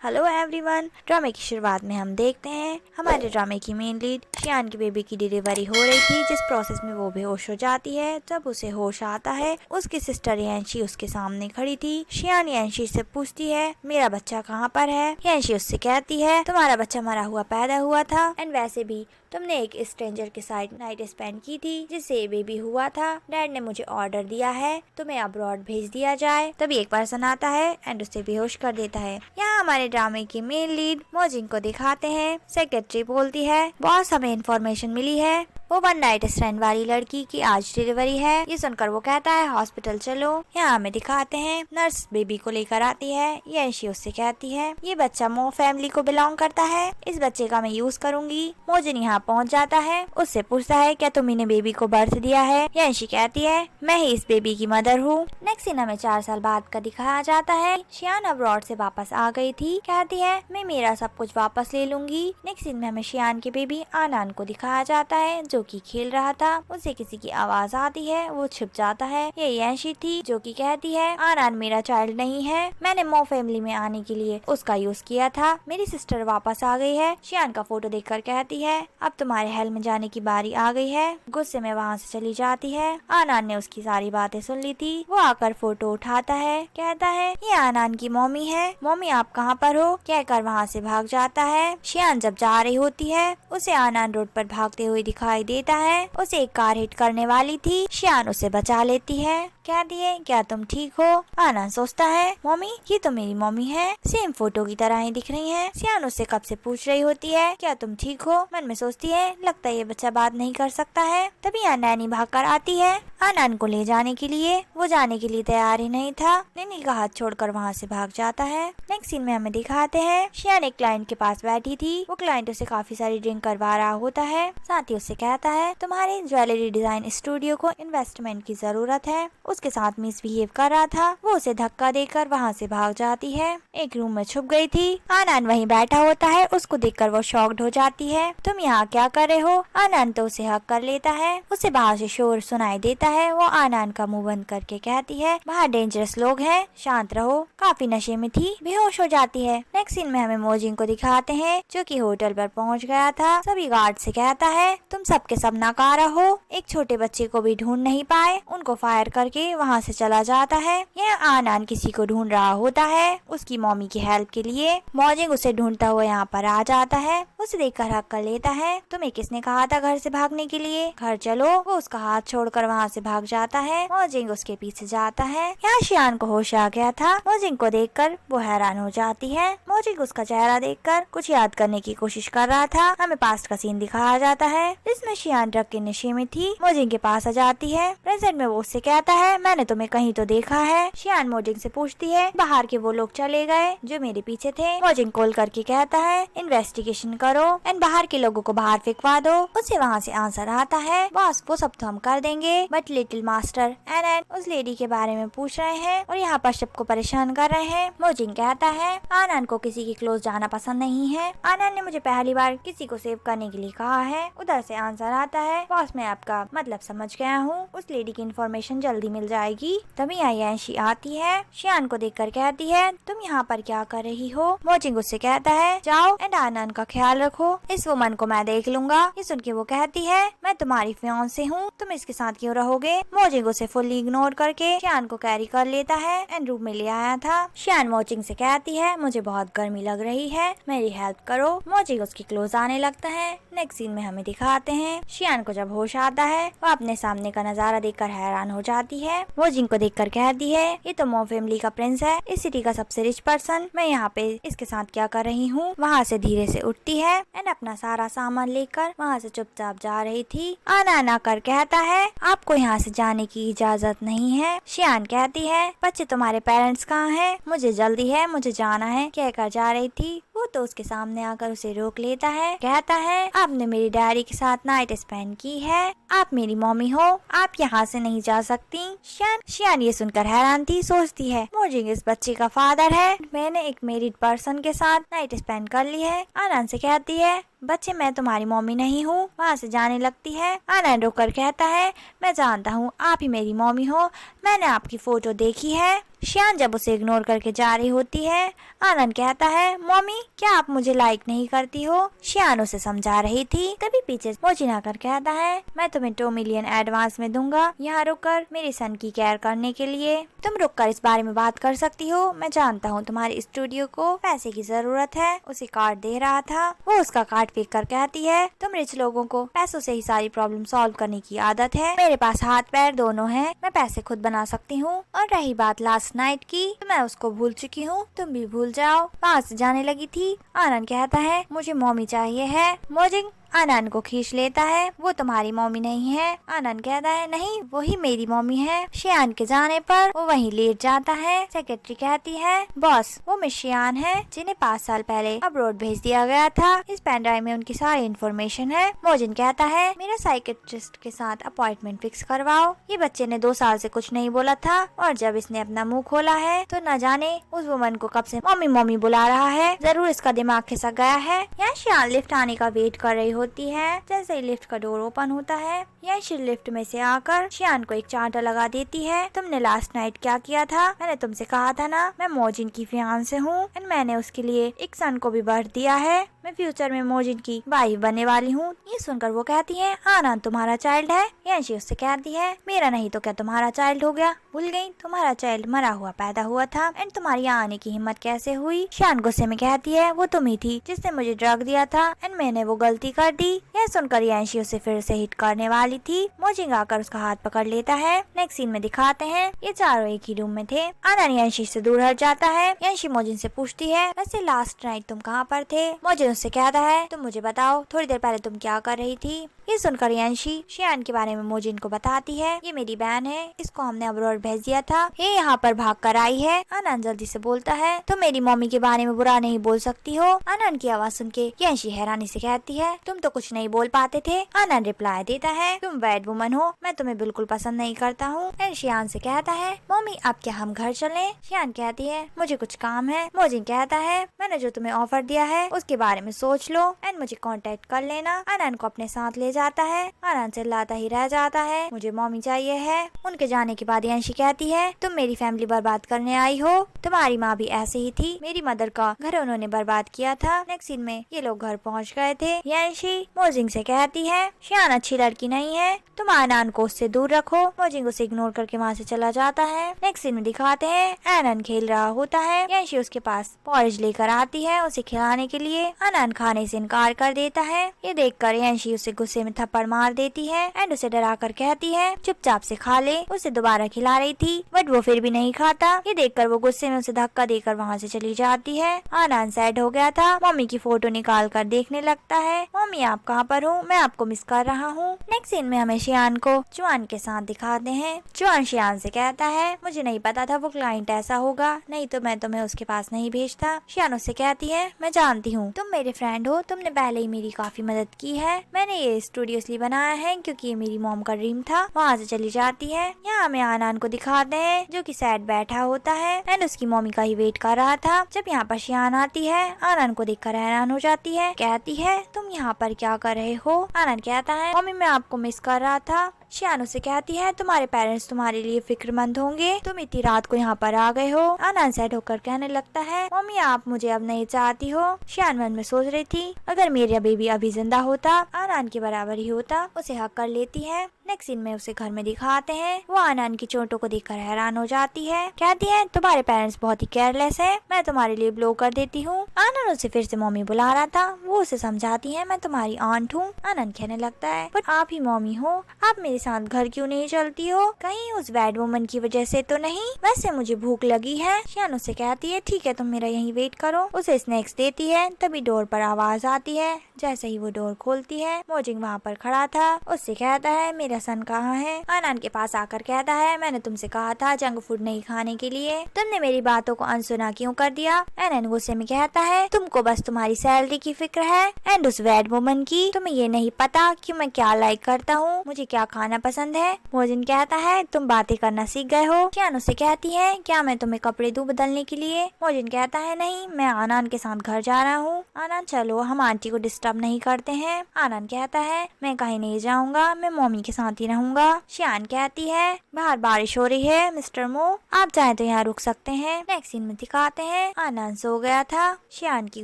Hello everyone. ड्रामे की शुरुआत में हम देखते हैं हमारे ड्रामे की मेन लीड शियान की बेबी की डिलीवरी हो रही थी, जिस प्रोसेस में वो बेहोश हो जाती है। जब उसे होश आता है, उसकी सिस्टर यांशी उसके सामने खड़ी थी। शियान यांशी से पूछती है मेरा बच्चा कहाँ पर है। यांशी उससे कहती है तुम्हारा बच्चा मरा हुआ पैदा हुआ था, एंड वैसे भी तुमने एक स्ट्रेंजर के साथ नाइट स्पेंड की थी जिससे ये बेबी हुआ था। डैड ने मुझे ऑर्डर दिया है तुम्हें अब्रॉड भेज दिया जाए। तभी एक पर्सन आता है एंड उसे बेहोश कर देता है। यहाँ हमारे ड्रामे की मेन लीड मोजिंग को दिखाते हैं। सेक्रेटरी बोलती है बॉस हमें इन्फॉर्मेशन मिली है वो वन नाइट स्टैंड वाली लड़की की आज डिलीवरी है। ये सुनकर वो कहता है हॉस्पिटल चलो। यहाँ हमें दिखाते हैं नर्स बेबी को लेकर आती है। यांशी उससे कहती है ये बच्चा मो फैमिली को बिलोंग करता है, इस बच्चे का मैं यूज करूंगी। मोजिन यहाँ पहुँच जाता है, उससे पूछता है क्या तुमने बेबी को बर्थ दिया है। यांशी कहती है मैं ही इस बेबी की मदर हूँ। नेक्स्ट सीन हमें 4 साल बाद का दिखाया जाता है। शियान अब्रॉड से वापस आ गई थी, कहती है मैं मेरा सब कुछ वापस ले लूंगी। नेक्स्ट सीन में हमें शियान की बेबी आनान को दिखाया जाता है जो कि खेल रहा था। उसे किसी की आवाज आती है, वो छिप जाता है। ये यांशी थी जो कि कहती है आनान मेरा चाइल्ड नहीं है, मैंने मो फैमिली में आने के लिए उसका यूज किया था। मेरी सिस्टर वापस आ गई है। शियान का फोटो देखकर कहती है अब तुम्हारे हेल में जाने की बारी आ गई है। गुस्से में वहाँ से चली जाती है। आनान ने उसकी सारी बातें सुन ली थी। वो आकर फोटो उठाता है, कहता है ये आनान की मम्मी है, मम्मी आप कहाँ पर हो कहकर वहाँ से भाग जाता है। शियान जब जा रही होती है, उसे आनान रोड पर भागते हुए दिखाई देता है। उसे एक कार हिट करने वाली थी। शियान उसे बचा लेती है, कहती है क्या तुम ठीक हो। आनान सोचता है मम्मी ये तो मेरी मम्मी है, सेम फोटो की तरह ही दिख रही है। शियान उससे कब से पूछ रही होती है क्या तुम ठीक हो। मन में सोचती है लगता है ये बच्चा बात नहीं कर सकता है। तभी यहाँ नैनी भाग कर आती है आनान को ले जाने के लिए। वो जाने के लिए तैयार ही नहीं था। नैनी का हाथ छोड़कर वहाँ से भाग जाता है। नेक्स्ट सीन में हमें दिखाते हैं शियान एक क्लाइंट के पास बैठी थी। वो क्लाइंट उसे काफी सारी ड्रिंक करवा रहा होता है। साथ ही उससे कहता है तुम्हारे ज्वेलरी डिजाइन स्टूडियो को इन्वेस्टमेंट की जरूरत है। उसके साथ मिसबिहेव कर रहा था। वो उसे धक्का देकर वहाँ से भाग जाती है। एक रूम में छुप गई थी। आनंद वहीं बैठा होता है। उसको देखकर वो शॉक्ड हो जाती है। तुम यहाँ क्या कर रहे हो। आनंद तो उसे हक कर लेता है। उसे बाहर से शोर सुनाई देता है। वो आनंद का मुंह बंद करके कहती है बाहर डेंजरस लोग हैं, शांत रहो। काफी नशे में थी, बेहोश हो जाती है। नेक्स्ट सीन में हमें मोजिंग को दिखाते हैं जो कि होटल पर पहुँच गया था। सभी गार्ड से कहता है तुम सबके सब नकारा हो, एक छोटे बच्चे को भी ढूंढ नहीं पाए। उनको फायर करके वहाँ से चला जाता है। यह आनंद किसी को ढूंढ रहा होता है उसकी मम्मी की हेल्प के लिए। मोजिंग उसे ढूंढता हुआ यहाँ पर आ जाता है। उसे देखकर हक कर लेता है तुम्हें किसने कहा था घर से भागने के लिए, घर चलो। वो उसका हाथ छोड़कर वहाँ से भाग जाता है। मोजिंग उसके पीछे जाता है। यहाँ शियान को होश आ गया था। मोजिंग को देखकर वो हैरान हो जाती है। मोजिंग उसका चेहरा देखकर कुछ याद करने की कोशिश कर रहा था। हमें पास्ट का सीन दिखाया जाता है जिसमें शियान ड्रग के नशे में थी। मोजिंग के पास आ जाती है। प्रेजेंट में वो उससे कहता है मैंने तुम्हें कहीं तो देखा है। शियान मोजिंग से पूछती है बाहर के वो लोग चले गए जो मेरे पीछे थे। मोजिंग कॉल करके कहता है इन्वेस्टिगेशन करो एंड बाहर के लोगों को बाहर फेंकवा दो। उसे वहाँ से आंसर आता है बॉस वो सब तो हम कर देंगे, बट लिटिल मास्टर एनन उस लेडी के बारे में पूछ रहे हैं और यहाँ पर सबको परेशान कर रहे हैं। मोजिंग कहता है आनंद को किसी के क्लोज जाना पसंद नहीं है। आनंद ने मुझे पहली बार किसी को सेव करने के लिए कहा है। उधर से आंसर आता है बॉस मैं आपका मतलब समझ गया हूँ, उस लेडी की इन्फॉर्मेशन जल्दी मिल जाएगी। तभी यांशी आती है। शियान को देखकर कहती है तुम यहाँ पर क्या कर रही हो। मोजिंग उससे कहता है जाओ एंड आनंद का ख्याल रखो, इस वुमन को मैं देख लूंगा। ये सुन के वो कहती है मैं तुम्हारी फियांसे हूँ, तुम इसके साथ क्यों रहोगे। मोजिंग उसे फुल्ली इग्नोर करके शियान को कैरी कर लेता है एंड रूम में ले आया था। शियान मोजिंग से कहती है मुझे बहुत गर्मी लग रही है, मेरी हेल्प करो। मोजिंग उसकी क्लोज आने लगता है। नेक्स्ट सीन में हमें दिखाते हैं शियान को जब होश आता है वो अपने सामने का नजारा देखकर हैरान हो जाती है। मोजिंग को देखकर कहती है ये तो मो फैमिली का प्रिंस है, इस सिटी का सबसे रिच पर्सन, मैं यहाँ पे इसके साथ क्या कर रही हूँ। वहाँ से धीरे से उठती है एंड अपना सारा सामान लेकर वहाँ से चुपचाप जा रही थी। आना कर कहता है आपको यहाँ से जाने की इजाजत नहीं है। शियान कहती है बच्चे तुम्हारे पेरेंट्स कहाँ हैं, मुझे जल्दी है, मुझे जाना है कहकर जा रही थी। वो तो उसके सामने आकर उसे रोक लेता है, कहता है आपने मेरी डैडी के साथ नाइट स्पेंड की है, आप मेरी मम्मी हो, आप यहाँ से नहीं जा सकती। शियान ये सुनकर हैरान थी। सोचती है मोजिंग इस बच्चे का फादर है, मैंने एक मैरिड पर्सन के साथ नाइट स्पेंड कर ली है। आनंद से कहती है बच्चे मैं तुम्हारी मम्मी नहीं हूँ। वहाँ से जाने लगती है। आनंद रुक कर कहता है, मैं जानता हूँ आप ही मेरी मम्मी हो, मैंने आपकी फोटो देखी है। शियान जब उसे इग्नोर करके जा रही होती है, आनंद कहता है, मम्मी क्या आप मुझे लाइक नहीं करती हो? शियान उसे समझा रही थी। तभी पीछे मोजिन आकर कहता है, मैं तुम्हें 2 मिलियन एडवांस में दूंगा यहाँ रुककर मेरे सन की केयर करने के लिए। तुम रुककर इस बारे में बात कर सकती हो। मैं जानता हूँ तुम्हारे स्टूडियो को पैसे की जरूरत है। उसे कार्ड दे रहा था। वो उसका कार्ड फेंक कर कहती है, तुम रिच लोगों को पैसों से ही सारी प्रॉब्लम सॉल्व करने की आदत है। मेरे पास हाथ पैर दोनों है, मैं पैसे खुद बना सकती हूँ। और रही बात लास्ट नाइट की, तो मैं उसको भूल चुकी हूँ, तुम भी भूल जाओ। वहाँ से जाने लगी थी। आनंद कहता है, मुझे मम्मी चाहिए है। मोजिन आनंद को खींच लेता है, वो तुम्हारी मम्मी नहीं है। आनंद कहता है, नहीं वही मेरी मम्मी है। शियान के जाने पर वो वहीं लेट जाता है। सेक्रेटरी कहती है, बॉस वो मिस शियान है जिन्हें 5 साल पहले अब्रॉड भेज दिया गया था। इस पेन ड्राइव में उनकी सारी इन्फॉर्मेशन है। मोजिन कहता है, मेरा साइकेट्रिस्ट के साथ अपॉइंटमेंट फिक्स करवाओ। ये बच्चे ने 2 साल से कुछ नहीं बोला था और जब इसने अपना मुंह खोला है तो न जाने उस वुमन को कब से मम्मी मम्मी बुला रहा है। जरूर इसका दिमाग खिसक गया है। यहाँ शियान लिफ्ट आने का वेट कर रही होती है। जैसे ही लिफ्ट का डोर ओपन होता है, यशी लिफ्ट में से आकर शियान को एक चांटा लगा देती है। तुमने लास्ट नाइट क्या किया था? मैंने तुमसे कहा था ना मैं मोजिन की फियांसे हूँ एंड मैंने उसके लिए एक सन को भी बर्थ दिया है। मैं फ्यूचर में मोजिन की वाइफ बनने वाली हूँ। ये सुनकर वो कहती है, आनंद तुम्हारा चाइल्ड है। यशी उससे कहती है, मेरा नहीं तो क्या तुम्हारा चाइल्ड हो गया? भूल गई तुम्हारा चाइल्ड मरा हुआ पैदा हुआ था एंड तुम्हारी यहाँ आने की हिम्मत कैसे हुई? शियान गुस्से में कहती है, वो तुम ही थी जिसने मुझे ड्रग दिया था एंड मैंने वो गलती कर दी। यह सुनकर यांशी उसे फिर से हिट करने वाली थी। मोजिन आकर उसका हाथ पकड़ लेता है। नेक्स्ट सीन में दिखाते हैं ये चारों एक ही रूम में थे। आनंद यांशी से दूर हट जाता है। यांशी मोजिन से पूछती है, वैसे लास्ट नाइट तुम कहाँ पर थे? मोजिन उससे कहता है, तुम मुझे बताओ थोड़ी देर पहले तुम क्या कर रही थी? ये सुनकर यांशी शियान के बारे में मोजिन को बताती है, ये मेरी बहन है, इसको हमने अब्रॉड भेज दिया था, ये यहाँ पर भाग कर आई है। आनंद जल्दी से बोलता है, तुम मेरी मम्मी के बारे में बुरा नहीं बोल सकती हो। आनंद की आवाज सुन के यांशी हैरानी से कहती है, तुम तो कुछ नहीं बोल पाते थे। आनंद रिप्लाई देता है, तुम बैड वुमन हो, मैं तुम्हें बिल्कुल पसंद नहीं करता हूँ। एंड शियान से कहता है, मम्मी अब क्या हम घर चलें? शियान कहती है, मुझे कुछ काम है। मोजिन कहता है, मैंने जो तुम्हें ऑफर दिया है उसके बारे में सोच लो एंड मुझे कांटेक्ट कर लेना। आनंद को अपने साथ ले जाता है। आनंद चिल्लाता ही रह जाता है, मुझे मम्मी चाहिए है। उनके जाने के बाद यांशी कहती है, तुम मेरी फैमिली बर्बाद करने आई हो। तुम्हारी माँ भी ऐसे ही थी, मेरी मदर का घर उन्होंने बर्बाद किया था। नेक्स्ट सीन में ये लोग घर पहुँच गए थे। यांशी मोजिन से कहती है, शियान अच्छी लड़की नहीं है, तुम आनंद को उससे दूर रखो। मोजिन उसे इग्नोर करके वहाँ से चला जाता है। नेक्स्ट सीन में दिखाते हैं आनंद खेल रहा होता है। यांशी उसके पास पॉरेज लेकर आती है उसे खिलाने के लिए। आनंद खाने से इनकार कर देता है। ये देखकर यांशी उसे गुस्से में थप्पड़ मार देती है एंड उसे डरा कर कहती है, चुपचाप से खा ले। उसे दोबारा खिला रही थी बट वो फिर भी नहीं खाता। ये देखकर वो गुस्से में उसे धक्का देकर वहाँ से चली जाती है। आनंद सैड हो गया था। मम्मी की फोटो निकाल कर देखने लगता है, मम्मी आप कहाँ पर हो? मैं आपको मिस कर रहा हूँ। नेक्स्ट सीन में हमें शियान को जुआन के साथ दिखाते हैं। जुआन शियान से कहता है, मुझे नहीं पता था वो क्लाइंट ऐसा होगा, नहीं तो मैं तुम्हें उसके पास नहीं भेजता। शियान उससे कहती है, मैं जानती हूँ तुम मेरे फ्रेंड हो, तुमने पहले ही मेरी काफी मदद की है। मैंने ये स्टूडियो इसलिए बनाया है क्योंकि ये मेरी मॉम का ड्रीम था। वहाँ से चली जाती है। यहाँ हमें आनंद को दिखाते हैं जो कि सैड बैठा होता है एंड उसकी मम्मी का ही वेट कर रहा था। जब यहाँ पर शियान आती है, आनंद को देखकर हैरान हो जाती है। कहती है, तुम यहाँ पर क्या कर रहे हो? आनंद कहता है, मम्मी मैं आपको मिस कर रहा था। शियान उसे कहती है, तुम्हारे पेरेंट्स तुम्हारे लिए फिक्रमंद होंगे, तुम इतनी रात को यहाँ पर आ गए हो। आनंद सैड होकर कहने लगता है, मम्मी आप मुझे अब नहीं चाहती हो। शियान मन में सोच रही थी, अगर मेरा बेबी अभी जिंदा होता आनंद के बराबर ही होता। उसे हक कर लेती है। नेक्स्ट सीन में उसे घर में दिखाते हैं। वो आनंद की चोटों को देखकर हैरान हो जाती है। कहती है, तुम्हारे पेरेंट्स बहुत ही केयरलेस है, मैं तुम्हारे लिए ब्लो कर देती हूँ। आनंद उसे फिर से मम्मी बुला रहा था। वो उसे समझाती है, मैं तुम्हारी आंट हूँ। आनंद कहने लगता है, बट आप ही मम्मी हो, आप मेरे साथ घर क्यों नहीं चलती हो? कहीं उस बैड वुमन की वजह से तो नहीं? वैसे मुझे भूख लगी है। शियान उससे कहती है, ठीक है तुम मेरा यहीं वेट करो। उसे स्नैक्स देती है। तभी डोर पर आवाज आती है। जैसे ही वो डोर खोलती है, मोजिन वहाँ पर खड़ा था। उससे कहता है, मेरा मेरा सन कहाँ है। आनन के पास आकर कहता है मैंने तुमसे कहा था जंक फूड नहीं खाने के लिए, तुमने मेरी बातों को अनसुना क्यों कर दिया। एनन गुस्से में कहता है तुमको बस तुम्हारी सैलरी की फिक्र है एंड उस वैड वुमन की, तुम्हें ये नहीं पता कि मैं क्या लाइक करता हूँ, मुझे क्या खाना पसंद है। मोजिन कहता है तुम बातें करना सीख गए हो। शियान उससे कहती है क्या मैं तुम्हें कपड़े दूं बदलने के लिए। मोजिन कहता है नहीं, मैं आनन के साथ घर जा रहा हूँ। आनन चलो, हम आंटी को डिस्टर्ब नहीं करते हैं। आनन कहता है मैं कहीं नहीं जाऊंगा, मैं मम्मी के साथ ही रहूंगा। शियान कहती है बाहर बारिश हो रही है मिस्टर मो, आप चाहे तो यहाँ रुक सकते हैं। नेक्स्ट सीन में दिखाते हैं आनन सो गया था शियान की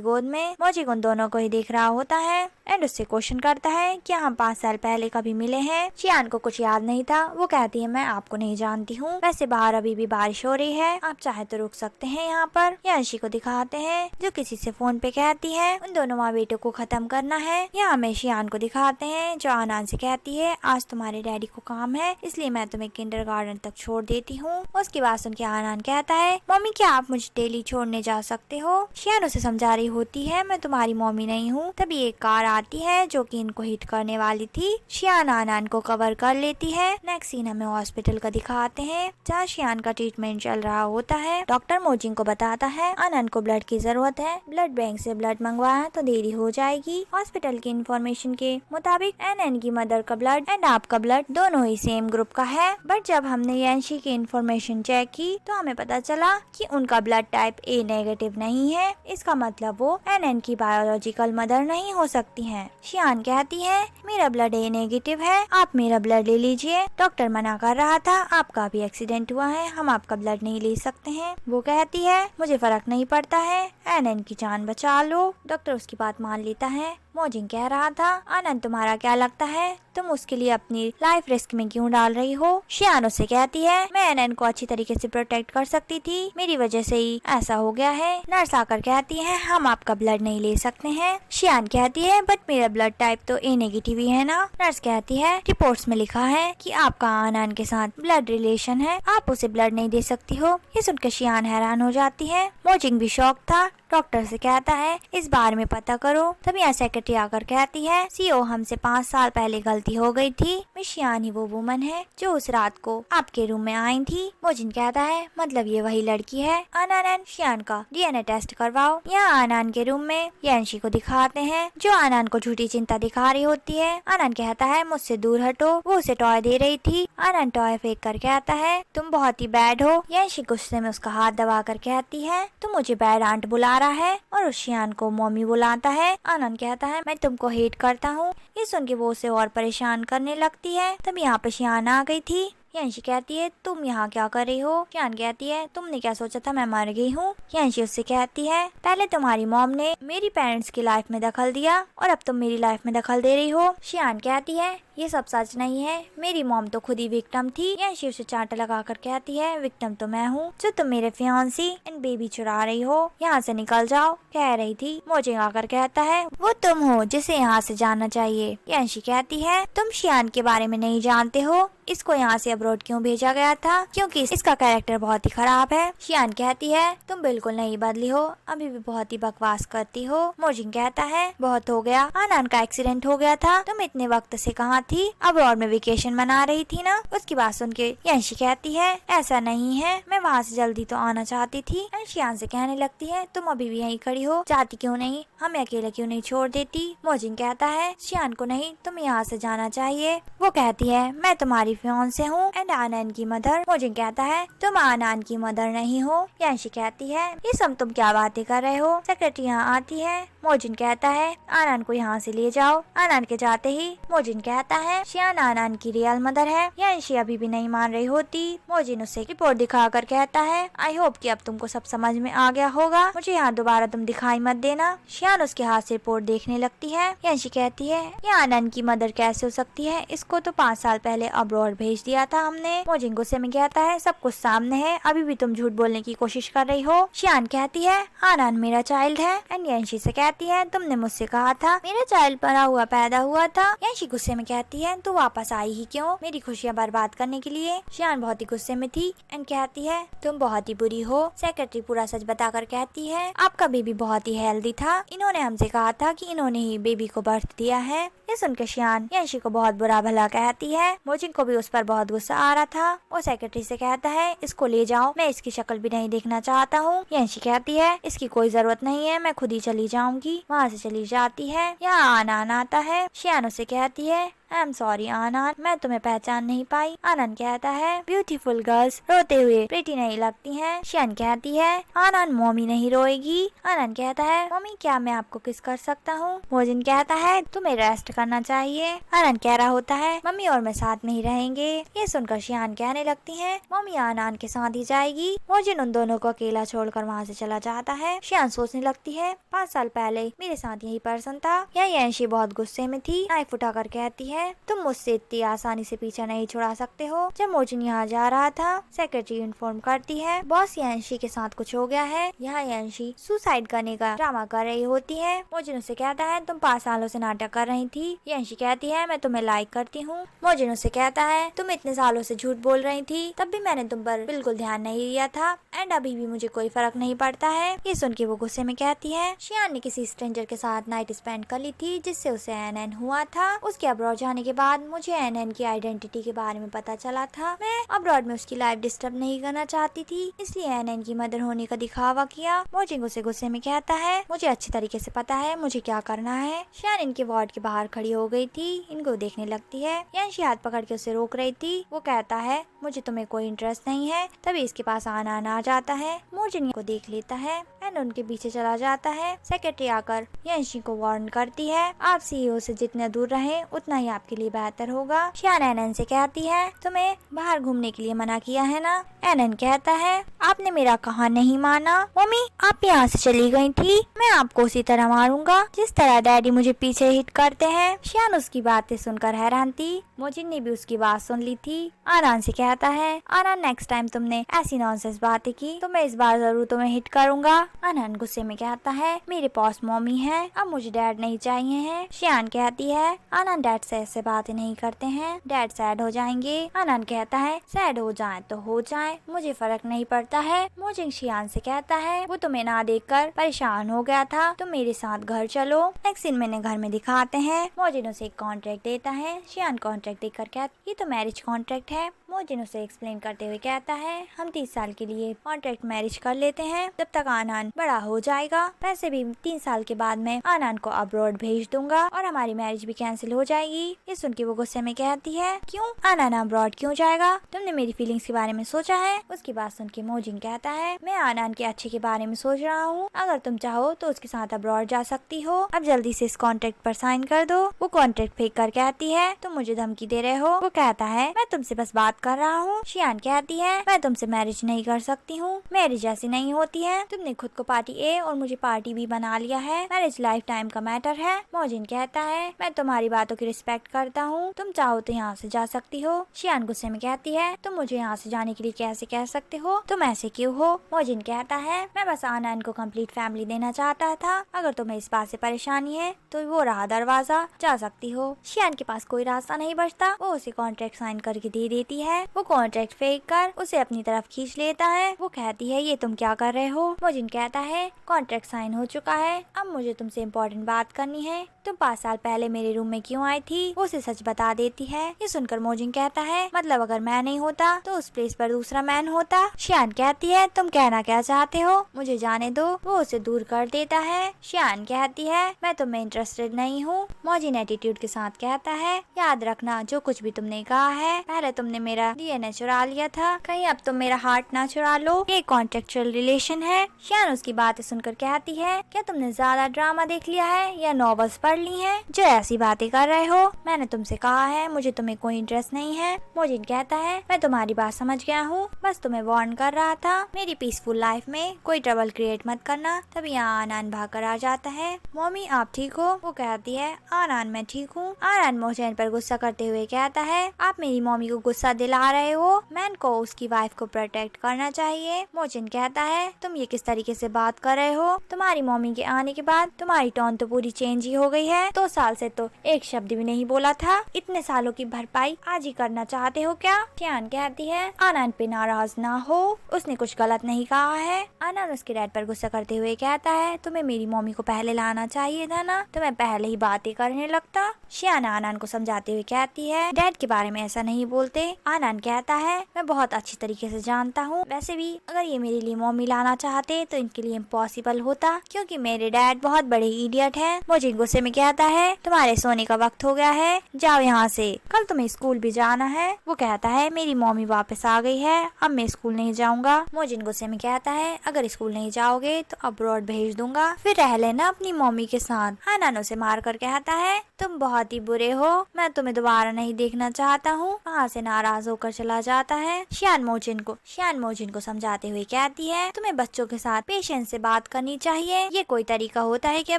गोद में। मोजिन उन दोनों को ही देख रहा होता है एंड उससे क्वेश्चन करता है क्या हम 5 साल पहले कभी मिले हैं। शियान को कुछ याद नहीं था। वो कहती है मैं आपको नहीं जानती हूँ, वैसे बाहर अभी भी बारिश हो रही है, आप चाहे तो रुक सकते हैं यहाँ पर। यांशी को दिखाते हैं जो किसी से फोन पे कहती है उन दोनों माँ बेटों को खत्म करना है। यहाँ हमें शियान को दिखाते हैं जो आनन से कहती है आज तुम्हारे डैडी को काम है इसलिए मैं तुम्हें किंडरगार्टन तक छोड़ देती हूँ। उसकी बात सुन के आनन कहता है मम्मी क्या आप मुझे डेली छोड़ने जा सकते हो। शियान उसे समझा रही होती है मैं तुम्हारी मम्मी नहीं हूँ। तभी एक कार आती है जो कि इनको हिट करने वाली थी। शियान आनन को कवर कर लेती है। नेक्स्ट सीन हमें हॉस्पिटल का दिखाते हैं जहाँ शियान का ट्रीटमेंट चल रहा होता है। डॉक्टर मोजिन को बताता है आनन को ब्लड की जरूरत है, ब्लड बैंक से ब्लड मंगवाया तो देरी हो जाएगी। हॉस्पिटल की इन्फॉर्मेशन के मुताबिक एनएन की मदर का ब्लड एंड आपका ब्लड दोनों ही सेम ग्रुप का है, बट जब हमने यांशी की इन्फॉर्मेशन चेक की तो हमें पता चला कि उनका ब्लड टाइप ए नेगेटिव नहीं है। इसका मतलब वो एनएन की बायोलॉजिकल मदर नहीं हो सकती हैं। शियान कहती है मेरा ब्लड ए नेगेटिव है, आप मेरा ब्लड ले लीजिए। डॉक्टर मना कर रहा था आपका भी एक्सीडेंट हुआ है, हम आपका ब्लड नहीं ले सकते हैं। वो कहती है मुझे फर्क नहीं पड़ता है, एनएन की जान बचा लो। डॉक्टर उसकी बात मान लेता है। मोजिन कह रहा था आनंद तुम्हारा क्या लगता है तुम उसके लिए अपनी लाइफ रिस्क में क्यों डाल रही हो। शियान उससे कहती है मैं एनएन को अच्छी तरीके से प्रोटेक्ट कर सकती थी, मेरी वजह से ही ऐसा हो गया है। नर्स आकर कहती है हम आपका ब्लड नहीं ले सकते हैं। शियान कहती है बट मेरा ब्लड टाइप तो ए नेगेटिव ही है ना। नर्स कहती है रिपोर्ट्स में लिखा है कि आपका आनंद के साथ ब्लड रिलेशन है, आप उसे ब्लड नहीं दे सकती हो। ये सुनकर शियान हैरान हो जाती है। मोजिन भी शॉक था। डॉक्टर से कहता है इस बारे में पता करो। तभी यहाँ सेक्रेटरी आकर कहती है सीओ हमसे 5 साल पहले गलती हो गई थी, मिस शियान ही वो वुमन है जो उस रात को आपके रूम में आई थी। मोजिन कहता है मतलब ये वही लड़की है। आनन एंड शियान का डीएनए टेस्ट करवाओ। यहाँ आनन के रूम में यांशी को दिखाते हैं जो आनन को झूठी चिंता दिखा रही होती है। आनन कहता है मुझसे दूर हटो, वो उसे टॉय दे रही थी। आनन टॉय फेंक कर कहता है तुम बहुत ही बैड हो। यांशी गुस्से में उसका हाथ दबा कर कहती है तुम मुझे बैड आंट बुला रहा है और उस शियान को मम्मी बुलाता है। आनंद कहता है मैं तुमको हेट करता हूँ। ये सुन के वो उसे और परेशान करने लगती है। तब यहाँ पे शियान आ गई थी। यांशी कहती है तुम यहाँ क्या कर रही हो। शियान कहती है तुमने क्या सोचा था मैं मर गई हूँ। यांशी उससे कहती है पहले तुम्हारी मॉम ने मेरी पेरेंट्स की लाइफ में दखल दिया और अब तुम मेरी लाइफ में दखल दे रही हो। शियान कहती है ये सब सच नहीं है, मेरी मॉम तो खुद ही विक्टिम थी। यांशी उसे चांटा लगाकर कहती है विक्टिम तो मैं हूँ जो तुम मेरे फियांसी एंड बेबी चुरा रही हो, यहाँ से निकल जाओ कह रही थी। मोजिन आकर कहता है वो तुम हो जिसे यहाँ से जाना चाहिए। यांशी कहती है तुम शियान के बारे में नहीं जानते हो, इसको यहाँ से अब्रॉड क्यों भेजा गया था क्योंकि इसका कैरेक्टर बहुत ही खराब है। शियान कहती है तुम बिल्कुल नहीं बदली हो, अभी भी बहुत ही बकवास करती हो। मोजिन कहता है बहुत हो गया, आनन का एक्सीडेंट हो गया था, तुम इतने वक्त से कहाँ थी, अब्रॉड में वेकेशन मना रही थी ना। उसकी बात सुन के यांशी कहती है ऐसा नहीं है, मैं वहाँ से जल्दी तो आना चाहती थी। शियान से कहने लगती है तुम अभी भी यहीं खड़ी हो, जाती क्यों नहीं, हमें अकेले क्यों नहीं छोड़ देती। मोजिन कहता है शियान को नहीं तुम यहाँ से जाना चाहिए। वो कहती है मैं तुम्हारी फियांसे हूँ एंड आनन की मदर। मोजिन कहता है तुम आनन की मदर नहीं हो। यांशी कहती है ये सब तुम क्या बातें कर रहे हो। सेक्रेटरी यहाँ आती है। मोजिन कहता है आनन को यहाँ से ले जाओ। आनन के जाते ही मोजिन कहता है शियान आनन की रियल मदर है। यांशी अभी भी नहीं मान रही होती। मोजिन उससे रिपोर्ट दिखाकर कहता है आई होप कि अब तुमको सब समझ में आ गया होगा, मुझे यहाँ दोबारा तुम दिखाई मत देना। शियान उसके हाथ से रिपोर्ट देखने लगती है। यांशी कहती है ये आनन की मदर कैसे हो सकती है, इसको तो 5 साल पहले अब्रॉड अब्रॉड भेज दिया था हमने। मोजिन गुस्से में कहता है सब कुछ सामने है, अभी भी तुम झूठ बोलने की कोशिश कर रही हो। शियान कहती है आनान मेरा चाइल्ड है। एंड यांशी से कहती है तुमने मुझसे कहा था मेरा चाइल्ड पला हुआ पैदा हुआ था। यांशी गुस्से में कहती है तू वापस आई ही क्यों, मेरी खुशियाँ बर्बाद करने के लिए। शियान बहुत ही गुस्से में थी एंड कहती है तुम बहुत ही बुरी हो। सेक्रेटरी पूरा सच बताकर कहती है आपका बेबी बहुत ही हेल्दी था, इन्होंने हमसे कहा था कि इन्होंने ही बेबी को बर्थ दिया है। ये सुनकर शियान यांशी को बहुत बुरा भला कहती है। मोजिन को भी उस पर बहुत गुस्सा आ रहा था। वो सेक्रेटरी से कहता है इसको ले जाओ, मैं इसकी शक्ल भी नहीं देखना चाहता हूँ। यांशी कहती है इसकी कोई जरूरत नहीं है, मैं खुद ही चली जाऊंगी। वहाँ से चली जाती है। यहाँ आनान आता है। शियान उसे कहती है आई एम सॉरी आनान, मैं तुम्हें पहचान नहीं पाई। आनान कहता है ब्यूटीफुल गर्ल्स रोते हुए प्रीटी नहीं लगती हैं। शियान कहती है आनान मम्मी नहीं रोएगी। आनान कहता है मम्मी क्या मैं आपको किस कर सकता हूँ। मोजिन कहता है तुम्हें रेस्ट करना चाहिए। आनान कह रहा होता है मम्मी और मैं साथ में ही रहेंगे। ये सुनकर शियान कहने लगती है मम्मी आनान के साथ ही जाएगी। मोजिन उन दोनों को अकेला छोड़कर वहाँ से चला जाता है। शियान सोचने लगती है 5 साल पहले मेरे साथ यही पर्सन था। यह यांशी बहुत गुस्से में थी। नाइफ उठाकर कहती है तुम मुझसे इतनी आसानी से पीछा नहीं छुड़ा सकते हो। जब मोजिन यहाँ जा रहा था सेक्रेटरी इन्फॉर्म करती है बॉस यांशी के साथ कुछ हो गया है। यहाँ यांशी सुसाइड करने का ड्रामा कर रही होती है। मोजिन उसे कहता है तुम 5 सालों से नाटक कर रही थी। यांशी कहती है मैं तुम्हें लाइक करती हूँ। मोजिन उसे कहता है तुम इतने सालों से झूठ बोल रही थी, तब भी मैंने तुम पर बिल्कुल ध्यान नहीं दिया था एंड अभी भी मुझे कोई फर्क नहीं पड़ता है। ये सुन के वो गुस्से में कहती है शियान ने किसी स्ट्रेंजर के साथ नाइट स्पेंड कर ली थी जिससे उसे एनएन हुआ था। उसके अब्रॉड जाने के बाद मुझे एनएन की आइडेंटिटी के बारे में पता चला था। मैं अब्रॉड में उसकी लाइफ डिस्टर्ब नहीं करना चाहती थी, इसलिए एनएन की मदर होने का दिखावा किया। मोजिन उसे गुस्से में कहता है मुझे अच्छी तरीके से पता है मुझे क्या करना है। शियान इनके वार्ड के बाहर खड़ी हो गई थी, इनको देखने लगती है। यांशी हाथ पकड़ के उसे रोक रही थी। वो कहता है मुझे तुम्हें कोई इंटरेस्ट नहीं है। तभी इसके पास आनान आ जाता है। मोजिन को देख लेता है एंड उनके पीछे चला जाता है। सेक्रेटरी आकर यांशी को वार्न करती है आप सीईओ से जितने दूर रहें उतना ही आपके लिए बेहतर होगा। शियान एनएन से कहती है तुम्हें बाहर घूमने के लिए मना किया है ना। एनएन कहता है आपने मेरा कहा नहीं माना। मम्मी आप यहाँ से चली गई थी, मैं आपको उसी तरह मारूंगा जिस तरह डैडी मुझे पीछे हिट करते हैं। शियान उसकी बातें सुनकर हैरान थी। मोजिन ने भी उसकी बात सुन ली थी। आनान से कहता है आनान नेक्स्ट टाइम तुमने ऐसी नॉनसेंस बातें की तो मैं इस बार जरूर तुम्हें हिट करूंगा। आनान गुस्से में कहता है मेरे पास मम्मी है, अब मुझे डैड नहीं चाहिए है। शियान कहती है आनान डैड से ऐसे बातें नहीं करते हैं, डैड सैड हो जाएंगे। आनान कहता है सैड हो जाए तो हो जाए, मुझे फर्क नहीं पड़ता है। मोजिन शियान से कहता है वो तुम्हें ना देखकर परेशान हो गया था, तुम मेरे साथ घर चलो। नेक्स्ट सीन मैंने घर में दिखाते हैं। मोजिन उसे एक कॉन्ट्रैक्ट देता है। शियान कॉन्ट्रैक्ट देकर कहता ये तो मैरिज कॉन्ट्रैक्ट है। मोजिन उसे एक्सप्लेन करते हुए कहता है हम 30 साल के लिए कॉन्ट्रैक्ट मैरिज कर लेते हैं, जब तक आनान बड़ा हो जाएगा। वैसे भी 3 साल के बाद मैं आनान को अब्रॉड भेज दूंगा और हमारी मैरिज भी कैंसिल हो जाएगी। ये सुन के वो गुस्से में कहती है क्यों आनान अब्रॉड क्यों जाएगा, तुमने मेरी फीलिंग्स के बारे में सोचा है। उसकी बात सुन के मोजिन कहता है मैं आनान के अच्छे के बारे में सोच रहा हूँ, अगर तुम चाहो तो उसके साथ अब्रॉड जा सकती हो। अब जल्दी से इस कॉन्ट्रैक्ट पर साइन कर दो। वो कॉन्ट्रैक्ट फेंक कर कहती है तुम मुझे धमकी दे रहे हो। वो कहता है मैं तुमसे बस बात कर रहा हूँ। शियान कहती है मैं तुमसे मैरिज नहीं कर सकती हूँ, मैरिज ऐसी नहीं होती है। तुमने खुद को पार्टी ए और मुझे पार्टी बी बना लिया है, मैरिज लाइफ टाइम का मैटर है। मोजिन कहता है मैं तुम्हारी बातों की रिस्पेक्ट करता हूँ, तुम चाहो तो यहाँ से जा सकती हो। शियान गुस्से में कहती है तुम मुझे यहाँ से जाने के लिए कैसे कह सकते हो, तुम ऐसे क्यों हो। मोजिन कहता है मैं बस आनान को कंप्लीट फैमिली देना चाहता था, अगर तुम्हें इस बात से परेशानी है तो वो रहा दरवाजा, जा सकती हो। शियान के पास कोई रास्ता नहीं बचता, वो उसे कॉन्ट्रैक्ट साइन करके दे देती है। वो कॉन्ट्रैक्ट फेंक कर उसे अपनी तरफ खींच लेता है। वो कहती है ये तुम क्या कर रहे हो। मोजिन कहता है कॉन्ट्रैक्ट साइन हो चुका है, अब मुझे तुमसे इम्पोर्टेंट बात करनी है। तुम 5 साल पहले मेरे रूम में क्यों आई थी। वो उसे सच बता देती है। ये सुनकर मोजिन कहता है मतलब अगर मैं नहीं होता तो उस प्लेस पर दूसरा मैन होता। शियान कहती है तुम कहना क्या चाहते हो, मुझे जाने दो। वो उसे दूर कर देता है। शियान कहती है मैं तुम्हें इंटरेस्टेड नहीं हूँ। मोजिन एटीट्यूड के साथ कहता है याद रखना जो कुछ भी तुमने कहा है, पहले तुमने मेरा मेरा डीएनए चुरा लिया था, कहीं अब तुम मेरा हार्ट ना चुरा लो। ये कॉन्ट्रेक्चुअल रिलेशन है। शियान उसकी बातें सुनकर कहती है, क्या तुमने ज्यादा ड्रामा देख लिया है या नॉवेल्स पढ़ ली हैं जो ऐसी बातें कर रहे हो? मैंने तुमसे कहा है मुझे तुम्हें कोई इंटरेस्ट नहीं है। मोजिन कहता है, मैं तुम्हारी बात समझ गया हूँ, बस तुम्हें वार्न कर रहा था। मेरी पीसफुल लाइफ में कोई ट्रबल क्रिएट मत करना। तभी यहाँ आनान भाग कर आ जाता है। मम्मी आप ठीक हो? वो कहती है, आनान मैं ठीक हूँ। आनान मोजिन पर गुस्सा करते हुए कहता है, आप मेरी मम्मी को गुस्सा दिला रहे हो। मैन को उसकी वाइफ को प्रोटेक्ट करना चाहिए। मोजिन कहता है, तुम ये किस तरीके से बात कर रहे हो? तुम्हारी मम्मी के आने के बाद तुम्हारी टोन तो पूरी चेंज ही हो गई है। 2 साल से तो एक शब्द भी नहीं बोला था। इतने सालों की भरपाई आज ही करना चाहते हो क्या? शियान कहती है, आनंद पे नाराज ना हो, उसने कुछ गलत नहीं कहा है। आनंद उसके डैड पर गुस्सा करते हुए कहता है, तुम्हें मेरी मम्मी को पहले लाना चाहिए था ना, तुम्हें पहले ही बातें करने लगता। शियान आनंद को समझाते हुए कहती है, डैड के बारे में ऐसा नहीं बोलते। आनंद कहता है, मैं बहुत अच्छी तरीके से जानता हूँ। वैसे भी अगर ये मेरे लिए मम्मी लाना चाहते तो इनके लिए इम्पॉसिबल होता, क्योंकि मेरे डैड बहुत बड़े इडियट हैं। मुझे गुस्से में कहता है, तुम्हारे सोने का वक्त हो गया है, जाओ यहाँ से, कल तुम्हें स्कूल भी जाना है। वो कहता है, मेरी मम्मी वापस आ गई है, अब मैं स्कूल नहीं जाऊंगा। मोजिन गुस्से में कहता है, अगर स्कूल नहीं जाओगे तो अब्रॉड भेज दूंगा, फिर रह लेना अपनी मम्मी के साथ। आनंद उसे मार कर कहता है, तुम बहुत ही बुरे हो, मैं तुम्हें दोबारा नहीं देखना चाहता हूँ। वहाँ से नाराज होकर चला जाता है। शियान मोजिन को समझाते हुए कहती है, तुम्हें बच्चों के साथ पेशेंस से बात करनी चाहिए। ये कोई तरीका होता है क्या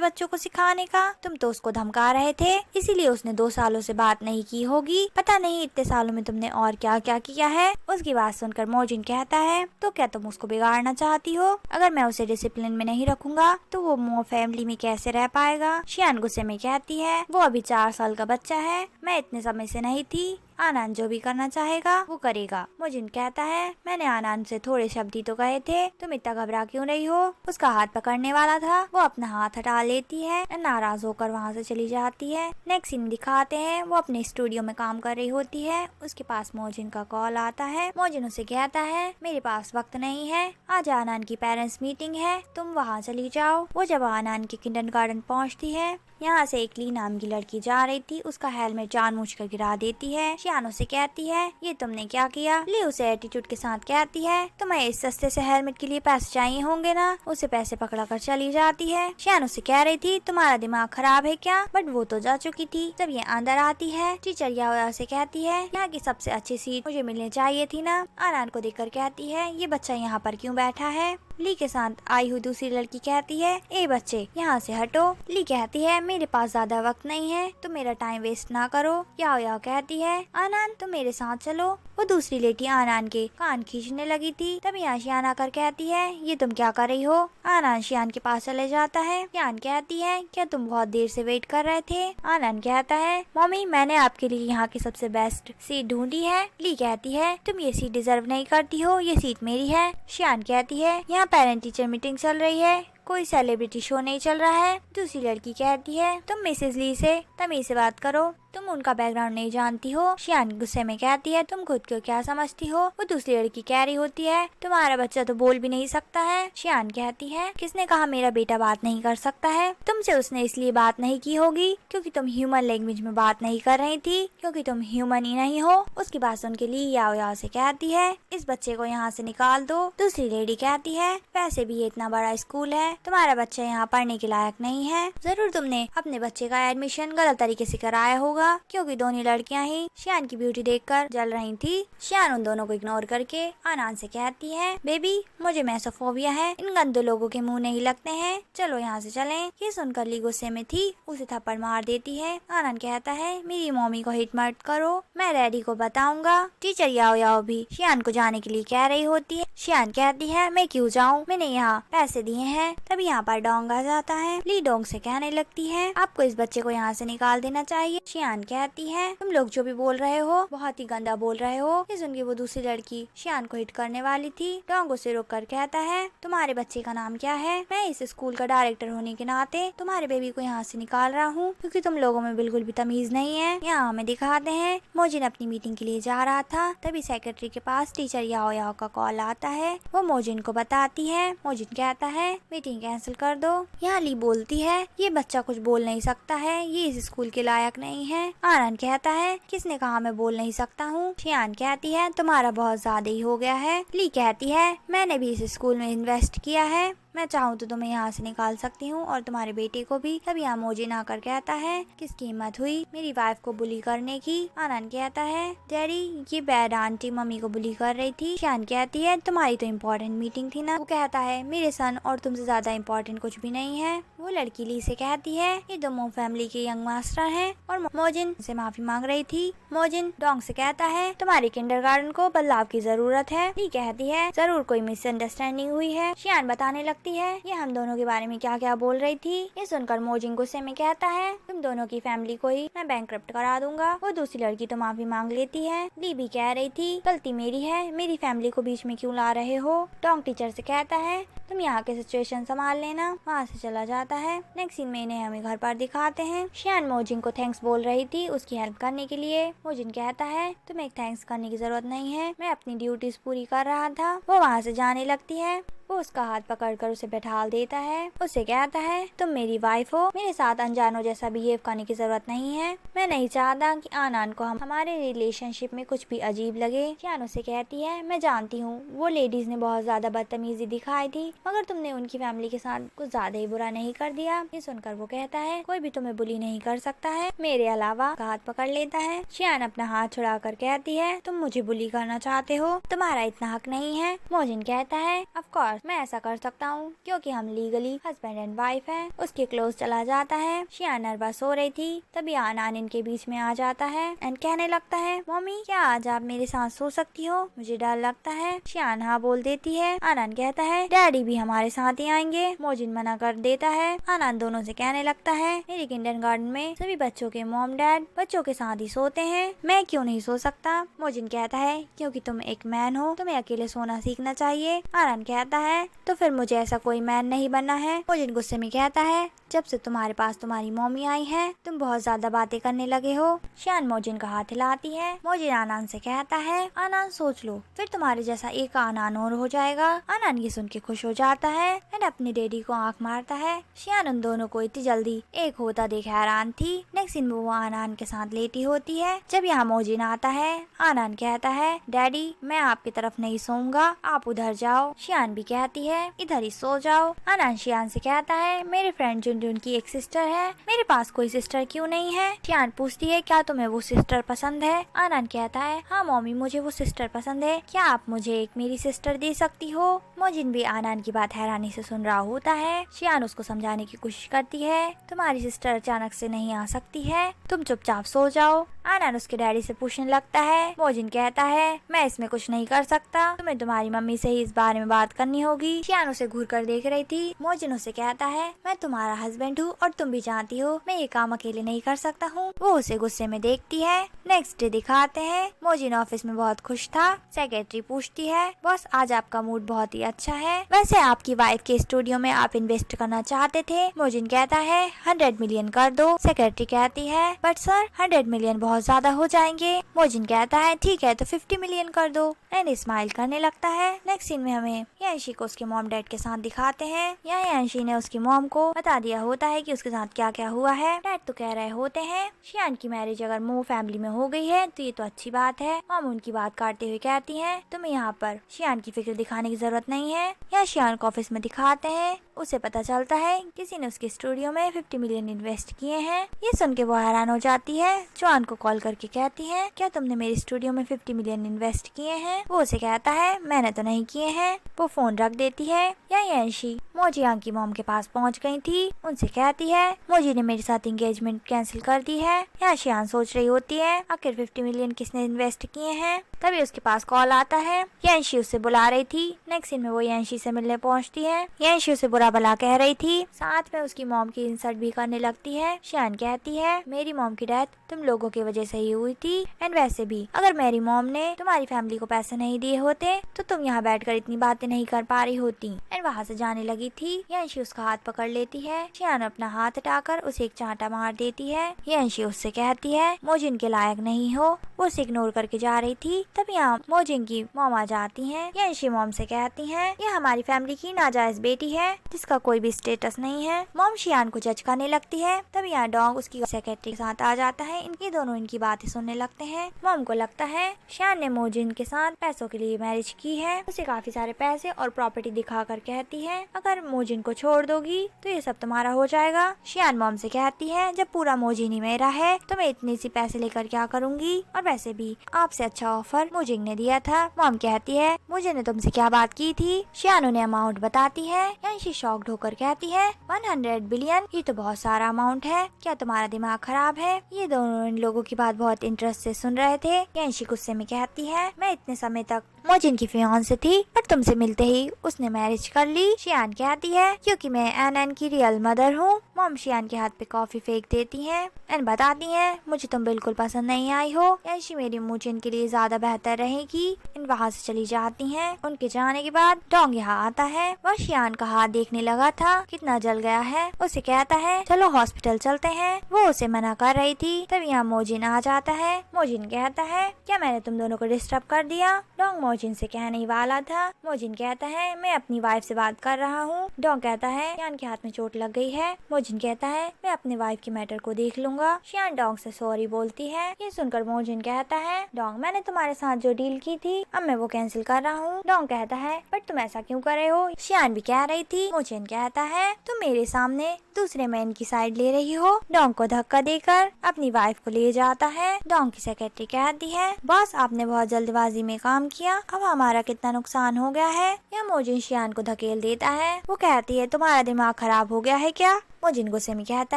बच्चों को सिखाने का? तुम तो उसको धमका रहे थे, इसीलिए उसने 2 सालों से बात नहीं की होगी। पता नहीं इतने सालों में तुमने और क्या क्या किया है। उसकी बात सुनकर मोजिन कहता है, तो क्या तुम उसको बिगाड़ना चाहती हो? अगर मैं उसे डिसिप्लिन में नहीं रखूंगा तो वो मो फैमिली में कैसे रह पाएगा? शियान गुस्से में कहती है, वो अभी 4 साल का बच्चा है, मैं इतने समय से नहीं थी। आनंद जो भी करना चाहेगा वो करेगा। मोजिन कहता है, मैंने आनंद से थोड़े शब्द ही तो कहे थे, तुम इतना घबरा क्यों रही हो? उसका हाथ पकड़ने वाला था, वो अपना हाथ हटा लेती है, नाराज होकर वहाँ से चली जाती है। नेक्स्ट सीन दिखाते हैं, वो अपने स्टूडियो में काम कर रही होती है। उसके पास मोजिन का कॉल आता है। मोजिन उसे कहता है, मेरे पास वक्त नहीं है, आज आनंद की पेरेंट्स मीटिंग है, तुम वहाँ चली जाओ। वो जब आनंद के किंडरगार्टन पहुँचती है, यहाँ से एक ली नाम की लड़की जा रही थी, उसका हेलमेट जानबूझकर गिरा देती है। शियान उसे कहती है, ये तुमने क्या किया? ली उसे एटीट्यूड के साथ कहती है, तुम्हें इस सस्ते से हेलमेट के लिए पैसे चाहिए होंगे ना। उसे पैसे पकड़ा कर चली जाती है। शियान उसे कह रही थी, तुम्हारा दिमाग खराब है क्या? बट वो तो जा चुकी थी। जब ये अंदर आती है, टीचर याओ से कहती है, यहाँ की सबसे अच्छी सीट मुझे मिलनी चाहिए थी ना। आनंद को देखकर कहती है, ये बच्चा यहाँ पर क्यों बैठा है? ली के साथ आई हुई दूसरी लड़की कहती है, ए बच्चे यहाँ से हटो। ली कहती है, मेरे पास ज्यादा वक्त नहीं है, तुम मेरा टाइम वेस्ट ना करो। याओ कहती है, आनंद तुम मेरे साथ चलो। वो दूसरी लड़की आनंद के कान खींचने लगी थी। तभी यहाँ शियान आकर कहती है, ये तुम क्या कर रही हो? आनंद शियान के पास चले जाता है। शियान कहती है, क्या तुम बहुत देर से वेट कर रहे थे? आनंद कहता है, मम्मी मैंने आपके लिए यहाँ की सबसे बेस्ट सीट ढूंढी है। ली कहती है, तुम ये सीट डिजर्व नहीं करती हो, ये सीट मेरी है। शियान कहती है, यहाँ पेरेंट टीचर मीटिंग चल रही है, कोई सेलिब्रिटी शो नहीं चल रहा है। दूसरी लड़की कहती है, तुम मिसेस ली से तमीज से बात करो, तुम उनका बैकग्राउंड नहीं जानती हो। शियान गुस्से में कहती है, तुम खुद को क्या समझती हो? वो दूसरी लड़की कह रही होती है, तुम्हारा बच्चा तो बोल भी नहीं सकता है। शियान कहती है, किसने कहा मेरा बेटा बात नहीं कर सकता है? तुमसे उसने इसलिए बात नहीं की होगी क्योंकि तुम ह्यूमन लैंग्वेज में बात नहीं कर रही थी, क्योंकि तुम ह्यूमन ही नहीं हो। उसकी बात सुन के ली याओ से कहती है, इस बच्चे को यहाँ से निकाल दो। दूसरी लेडी कहती है, वैसे भी ये इतना बड़ा स्कूल है, तुम्हारा बच्चा यहाँ पढ़ने के लायक नहीं है। जरूर तुमने अपने बच्चे का एडमिशन गलत तरीके से कराया होगा, क्योंकि दोनों लड़कियां ही शियान की ब्यूटी देखकर जल रही थी। शियान उन दोनों को इग्नोर करके आनंद से कहती है, बेबी मुझे मेसोफोबिया है, इन गंदे लोगों के मुंह नहीं लगते हैं, चलो यहाँ से चलें। ये सुनकर ली गुस्से में थी, उसे थप्पड़ मार देती है। आनंद कहता है, मेरी मम्मी को हिट मत करो, मैं डैडी को बताऊंगा। टीचर याओ भी शियान को जाने के लिए कह रही होती है। शियान कहती है, मैं क्यों जाऊँ, मैंने यहाँ पैसे दिए हैं। तभी यहाँ पर डोंग आ जाता है। ली डोंग से कहने लगती है, आपको इस बच्चे को यहाँ से निकाल देना चाहिए। शियान कहती है, तुम लोग जो भी बोल रहे हो बहुत ही गंदा बोल रहे हो। ये सुन के वो दूसरी लड़की शियान को हिट करने वाली थी। डोंग उसे रोक कर कहता है, तुम्हारे बच्चे का नाम क्या है? मैं इस स्कूल का डायरेक्टर होने के नाते तुम्हारे बेबी को यहाँ से निकाल रहा हूँ, क्योंकि तुम लोगों में बिल्कुल भी तमीज नहीं है। यहाँ हमें दिखाते हैं, मोजिन अपनी मीटिंग के लिए जा रहा था, तभी सेक्रेटरी के पास टीचर याओ का कॉल आता है। वो मोजिन को बताती है। मोजिन कहता है, मीटिंग कैंसिल कर दो। यहाँ ली बोलती है, ये बच्चा कुछ बोल नहीं सकता है, ये इस स्कूल के लायक नहीं है। हैं। आनंद कहता है किसने कहा मैं बोल नहीं सकता हूँ। शियान कहती है तुम्हारा बहुत ज्यादा ही हो गया है। ली कहती है मैंने भी इस स्कूल में इन्वेस्ट किया है, मैं चाहूँ तो तुम्हें यहाँ से निकाल सकती हूँ और तुम्हारे बेटे को भी। तब यहाँ मोजिन आकर कहता है किसकी हिम्मत हुई मेरी वाइफ को बुली करने की। आनंद कहता है डैडी ये बैड आंटी मम्मी को बुली कर रही थी। शियान कहती है तुम्हारी तो इम्पोर्टेंट मीटिंग थी ना। वो कहता है मेरे सन और तुमसे ज्यादा इम्पोर्टेंट कुछ भी नहीं है। वो लड़की ली से कहती है ये दोनों फैमिली के यंग मास्टर हैं और मोजिन से माफी मांग रही थी। मोजिन डोंग से कहता है तुम्हारे किंडरगार्टन को बदलाव की जरूरत है। ली कहती है जरूर कोई मिसअंडरस्टैंडिंग हुई है। शियान बताने लगती है ये हम दोनों के बारे में क्या क्या बोल रही थी। ये सुनकर मोजिन गुस्से में कहता है तुम दोनों की फैमिली को ही मैं बैंकरप्ट करा दूंगा। वो दूसरी लड़की तो माफी मांग लेती है। ली भी कह रही थी गलती मेरी है, मेरी फैमिली को बीच में क्यों ला रहे हो। डोंग टीचर से कहता है तुम यहाँ के सिचुएशन संभाल लेना। वहाँ से चला जाता है। नेक्स्ट सीन में इन्हें हमें घर पर दिखाते हैं। शियान मोजिन को थैंक्स बोल रही थी उसकी हेल्प करने के लिए। मोजिन कहता है तुम्हें थैंक्स करने की जरूरत नहीं है, मैं अपनी ड्यूटीज पूरी कर रहा था। वो वहाँ से जाने लगती है। वो उसका हाथ पकड़कर उसे बैठा देता है। उसे कहता है तुम मेरी वाइफ हो, मेरे साथ अनजानों जैसा बिहेव करने की जरूरत नहीं है। मैं नहीं चाहता कि आनंद को हमारे रिलेशनशिप में कुछ भी अजीब लगे। शियान उसे कहती है मैं जानती हूँ वो लेडीज ने बहुत ज्यादा बदतमीजी दिखाई थी, मगर तुमने उनकी फैमिली के साथ कुछ ज्यादा ही बुरा नहीं कर दिया। ये सुनकर वो कहता है कोई भी तुम्हें बुली नहीं कर सकता है मेरे अलावा। हाथ पकड़ लेता है। शियान अपना हाथ छुड़ा कर कहती है तुम मुझे बुली करना चाहते हो, तुम्हारा इतना हक नहीं है। मोजिन कहता है ऑफ कोर्स मैं ऐसा कर सकता हूँ क्योंकि हम लीगली हस्बैंड एंड वाइफ हैं। उसके क्लोज चला जाता है। शियान नर्वस हो रही थी तभी आनंद इनके बीच में आ जाता है एंड कहने लगता है मम्मी क्या आज आप मेरे साथ सो सकती हो, मुझे डर लगता है। शियान हाँ बोल देती है। आनंद कहता है डैडी भी हमारे साथ ही आएंगे। मोजिन मना कर देता है। आनंद दोनों से कहने लगता है मेरे किंडरगार्टन में सभी बच्चों के मॉम डैड बच्चों के साथ ही सोते हैं, मैं क्यों नहीं सो सकता। मोजिन कहता है क्योंकि तुम एक मैन हो, तुम्हें अकेले सोना सीखना चाहिए। आनंद कहता है तो फिर मुझे ऐसा कोई मैन नहीं बनना है। मोजिन गुस्से में कहता है जब से तुम्हारे पास तुम्हारी मम्मी आई है तुम बहुत ज्यादा बातें करने लगे हो। शियान मोजिन का हाथ हिलाती है। मोजिन आनंद से कहता है आनंद सोच लो फिर तुम्हारे जैसा एक आनंद और हो जाएगा। आनंद ये सुन के खुश हो जाता है एंड अपने डैडी को आंख मारता है। शियान उन दोनों को इतनी जल्दी एक होता देख हैरान थी। नेक्स्ट दिन वो आनंद के साथ लेटी होती है। जब यहाँ मोजिन आता है आनंद कहता है डैडी मैं आपकी तरफ नहीं सोऊंगा, आप उधर जाओ। शियान भी कहती है इधर ही सो जाओ। आनंद शियान से कहता है मेरे फ्रेंड जुन की एक सिस्टर है, मेरे पास कोई सिस्टर क्यों नहीं है। शियान पूछती है क्या तुम्हें वो सिस्टर पसंद है। आनंद कहता है हाँ मम्मी मुझे वो सिस्टर पसंद है, क्या आप मुझे एक मेरी सिस्टर दे सकती हो। मोजिन भी आनंद की बात हैरानी से सुन रहा होता है। शियान उसको समझाने की कोशिश करती है तुम्हारी सिस्टर अचानक से नहीं आ सकती है, तुम चुपचाप सो जाओ। आनंद उसके डैडी से पूछने लगता है। मोजिन कहता है मैं इसमें कुछ नहीं कर सकता, तुम्हें तुम्हारी मम्मी से ही इस बारे में बात करनी होगी। शियान उसे घूर कर देख रही थी। मोजिन उसे कहता है मैं तुम्हारा हस्बैंड हूँ और तुम भी जानती हो मैं ये काम अकेले नहीं कर सकता हूँ। वो उसे गुस्से में देखती है। नेक्स्ट डे दिखाते हैं मोजिन ऑफिस में बहुत खुश था। सेक्रेटरी पूछती है बॉस आज आपका मूड बहुत ही अच्छा है, वैसे आपकी वाइफ के स्टूडियो में आप इन्वेस्ट करना चाहते थे। मोजिन कहता है 100 मिलियन कर दो। सेक्रेटरी कहती है बट सर 100 मिलियन बहुत ज्यादा हो जाएंगे। मोजिन कहता है ठीक है तो 50 मिलियन कर दो एंड स्माइल करने लगता है। नेक्स्ट सीन में हमें यांशी को उसके मॉम डैड के साथ दिखाते हैं। यहाँ यांशी ने उसकी मॉम को बता दिया होता है कि उसके साथ क्या क्या हुआ है। डैड तो कह रहे होते हैं शियान की मैरिज अगर मो फैमिली में हो गई है तो ये तो अच्छी बात है। मॉम उनकी बात काटते हुए कहती हैं तुम्हें यहाँ पर शियान की फिक्र दिखाने की जरूरत नहीं है। यहाँ शियान को ऑफिस में दिखाते हैं। उसे पता चलता है किसी ने उसके स्टूडियो में 50 मिलियन इन्वेस्ट किए हैं। ये सुन के वो हैरान हो जाती है। जॉन को कॉल करके कहती है क्या तुमने मेरे स्टूडियो में 50 मिलियन इन्वेस्ट किए हैं। वो उसे कहता है मैंने तो नहीं किए हैं। वो फोन रख देती है। यहाँ यांशी मोजियांग की मॉम के पास पहुँच गई थी। उनसे कहती है मोजी ने मेरे साथ एंगेजमेंट कैंसिल कर दी है। यहाँ शियान सोच रही होती है आखिर 50 मिलियन किसने इन्वेस्ट किए हैं। तभी उसके पास कॉल आता है। यांशी उसे बुला रही थी। नेक्स्ट सीन में वो यांशी से मिलने पहुंचती है। यांशी उसे बुरा भला कह रही थी, साथ में उसकी मॉम की इंसल्ट भी करने लगती है। शियान कहती है मेरी मॉम की डेथ तुम लोगों की वजह से ही हुई थी एंड वैसे भी अगर मेरी मॉम ने तुम्हारी फैमिली को पैसे नहीं दिए होते तो तुम यहाँ बैठकर इतनी बातें नहीं कर पा रही होती। एंड वहाँ से जाने लगी थी। यांशी उसका हाथ पकड़ लेती है। शियान अपना हाथ हटाकर उसे एक चांटा मार देती है। यांशी उससे कहती है मोजिन के लायक नहीं हो। वो उसे इग्नोर करके जा रही थी तब यहाँ मोजिन की मॉम आ जाती हैं। यांशी मॉम से कहती हैं, ये हमारी फैमिली की नाजायज बेटी है जिसका कोई भी स्टेटस नहीं है। मॉम शियान को जज करने लगती है। तब यहाँ डोंग उसकी सेक्रेटरी के साथ आ जाता है। इनकी दोनों इनकी बातें सुनने लगते हैं। मॉम को लगता है शियान ने मोजिन के साथ पैसों के लिए मैरिज की है। उसे काफी सारे पैसे और प्रॉपर्टी दिखाकर कहती है, अगर मोजिन को छोड़ दोगी तो ये सब तुम्हारा हो जाएगा। शियान मॉम से कहती है, जब पूरा मोजिन ही मेरा है तो मैं इतने सी पैसे लेकर क्या करूँगी, और वैसे भी आपसे अच्छा ऑफर मोजिन ने दिया था। मॉम कहती है, मुझे ने तुमसे क्या बात की थी। शियान उन्हें अमाउंट बताती है। यांशी शॉक्ड होकर कहती है, 100 बिलियन, ये तो बहुत सारा अमाउंट है, क्या तुम्हारा दिमाग खराब है। ये दोनों इन लोगों की बात बहुत इंटरेस्ट से सुन रहे थे। यांशी गुस्से में कहती है, मैं इतने समय तक मोजिन की फियांसे थी पर तुमसे मिलते ही उसने मैरिज कर ली। शियान कहती है, क्योंकि मैं एन की रियल मदर हूँ। मॉम शियान के हाथ पे कॉफी फेंक देती हैं। एन बताती हैं, मुझे तुम बिल्कुल पसंद नहीं आई हो। यांशी मेरी मोजिन के लिए ज्यादा बेहतर रहेगी। इन वहाँ से चली जाती हैं। उनके जाने के बाद डोंग यहाँ आता है। वह शियान का हाथ देखने लगा था, कितना जल गया है। उसे कहता है, चलो हॉस्पिटल चलते हैं। वो उसे मना कर रही थी। तब यहाँ मोजिन आ जाता है। मोजिन कहता है, क्या मैंने तुम दोनों को डिस्टर्ब कर दिया। डोंग मोजिन से कहने ही वाला था। मोजिन कहता है, मैं अपनी वाइफ से बात कर रहा हूँ। डोंग कहता है, शियान के हाथ में चोट लग गई है। मोजिन कहता है, मैं अपनी वाइफ के मैटर को देख लूंगा। शियान डोंग से सॉरी बोलती है। ये सुनकर मोजिन कहता है, डोंग मैंने तुम्हारे साथ जो डील की थी अब मैं वो कैंसिल कर रहा हूँ। डोंग कहता है, बट तुम ऐसा क्यों कर रहे हो। शियान भी कह रही थी। मोजिन कहता है, तुम मेरे सामने दूसरे मैन की साइड ले रही हो। डोंग को धक्का देकर अपनी वाइफ को ले जाता है। डोंग की सेक्रेटरी कहती है, बॉस आपने बहुत जल्दबाजी में काम किया, अब हमारा कितना नुकसान हो गया है। यह मोजिन शियान को धकेल देता है। वो कहती है, तुम्हारा दिमाग खराब हो गया है क्या। मोजिन गुस्से में कहता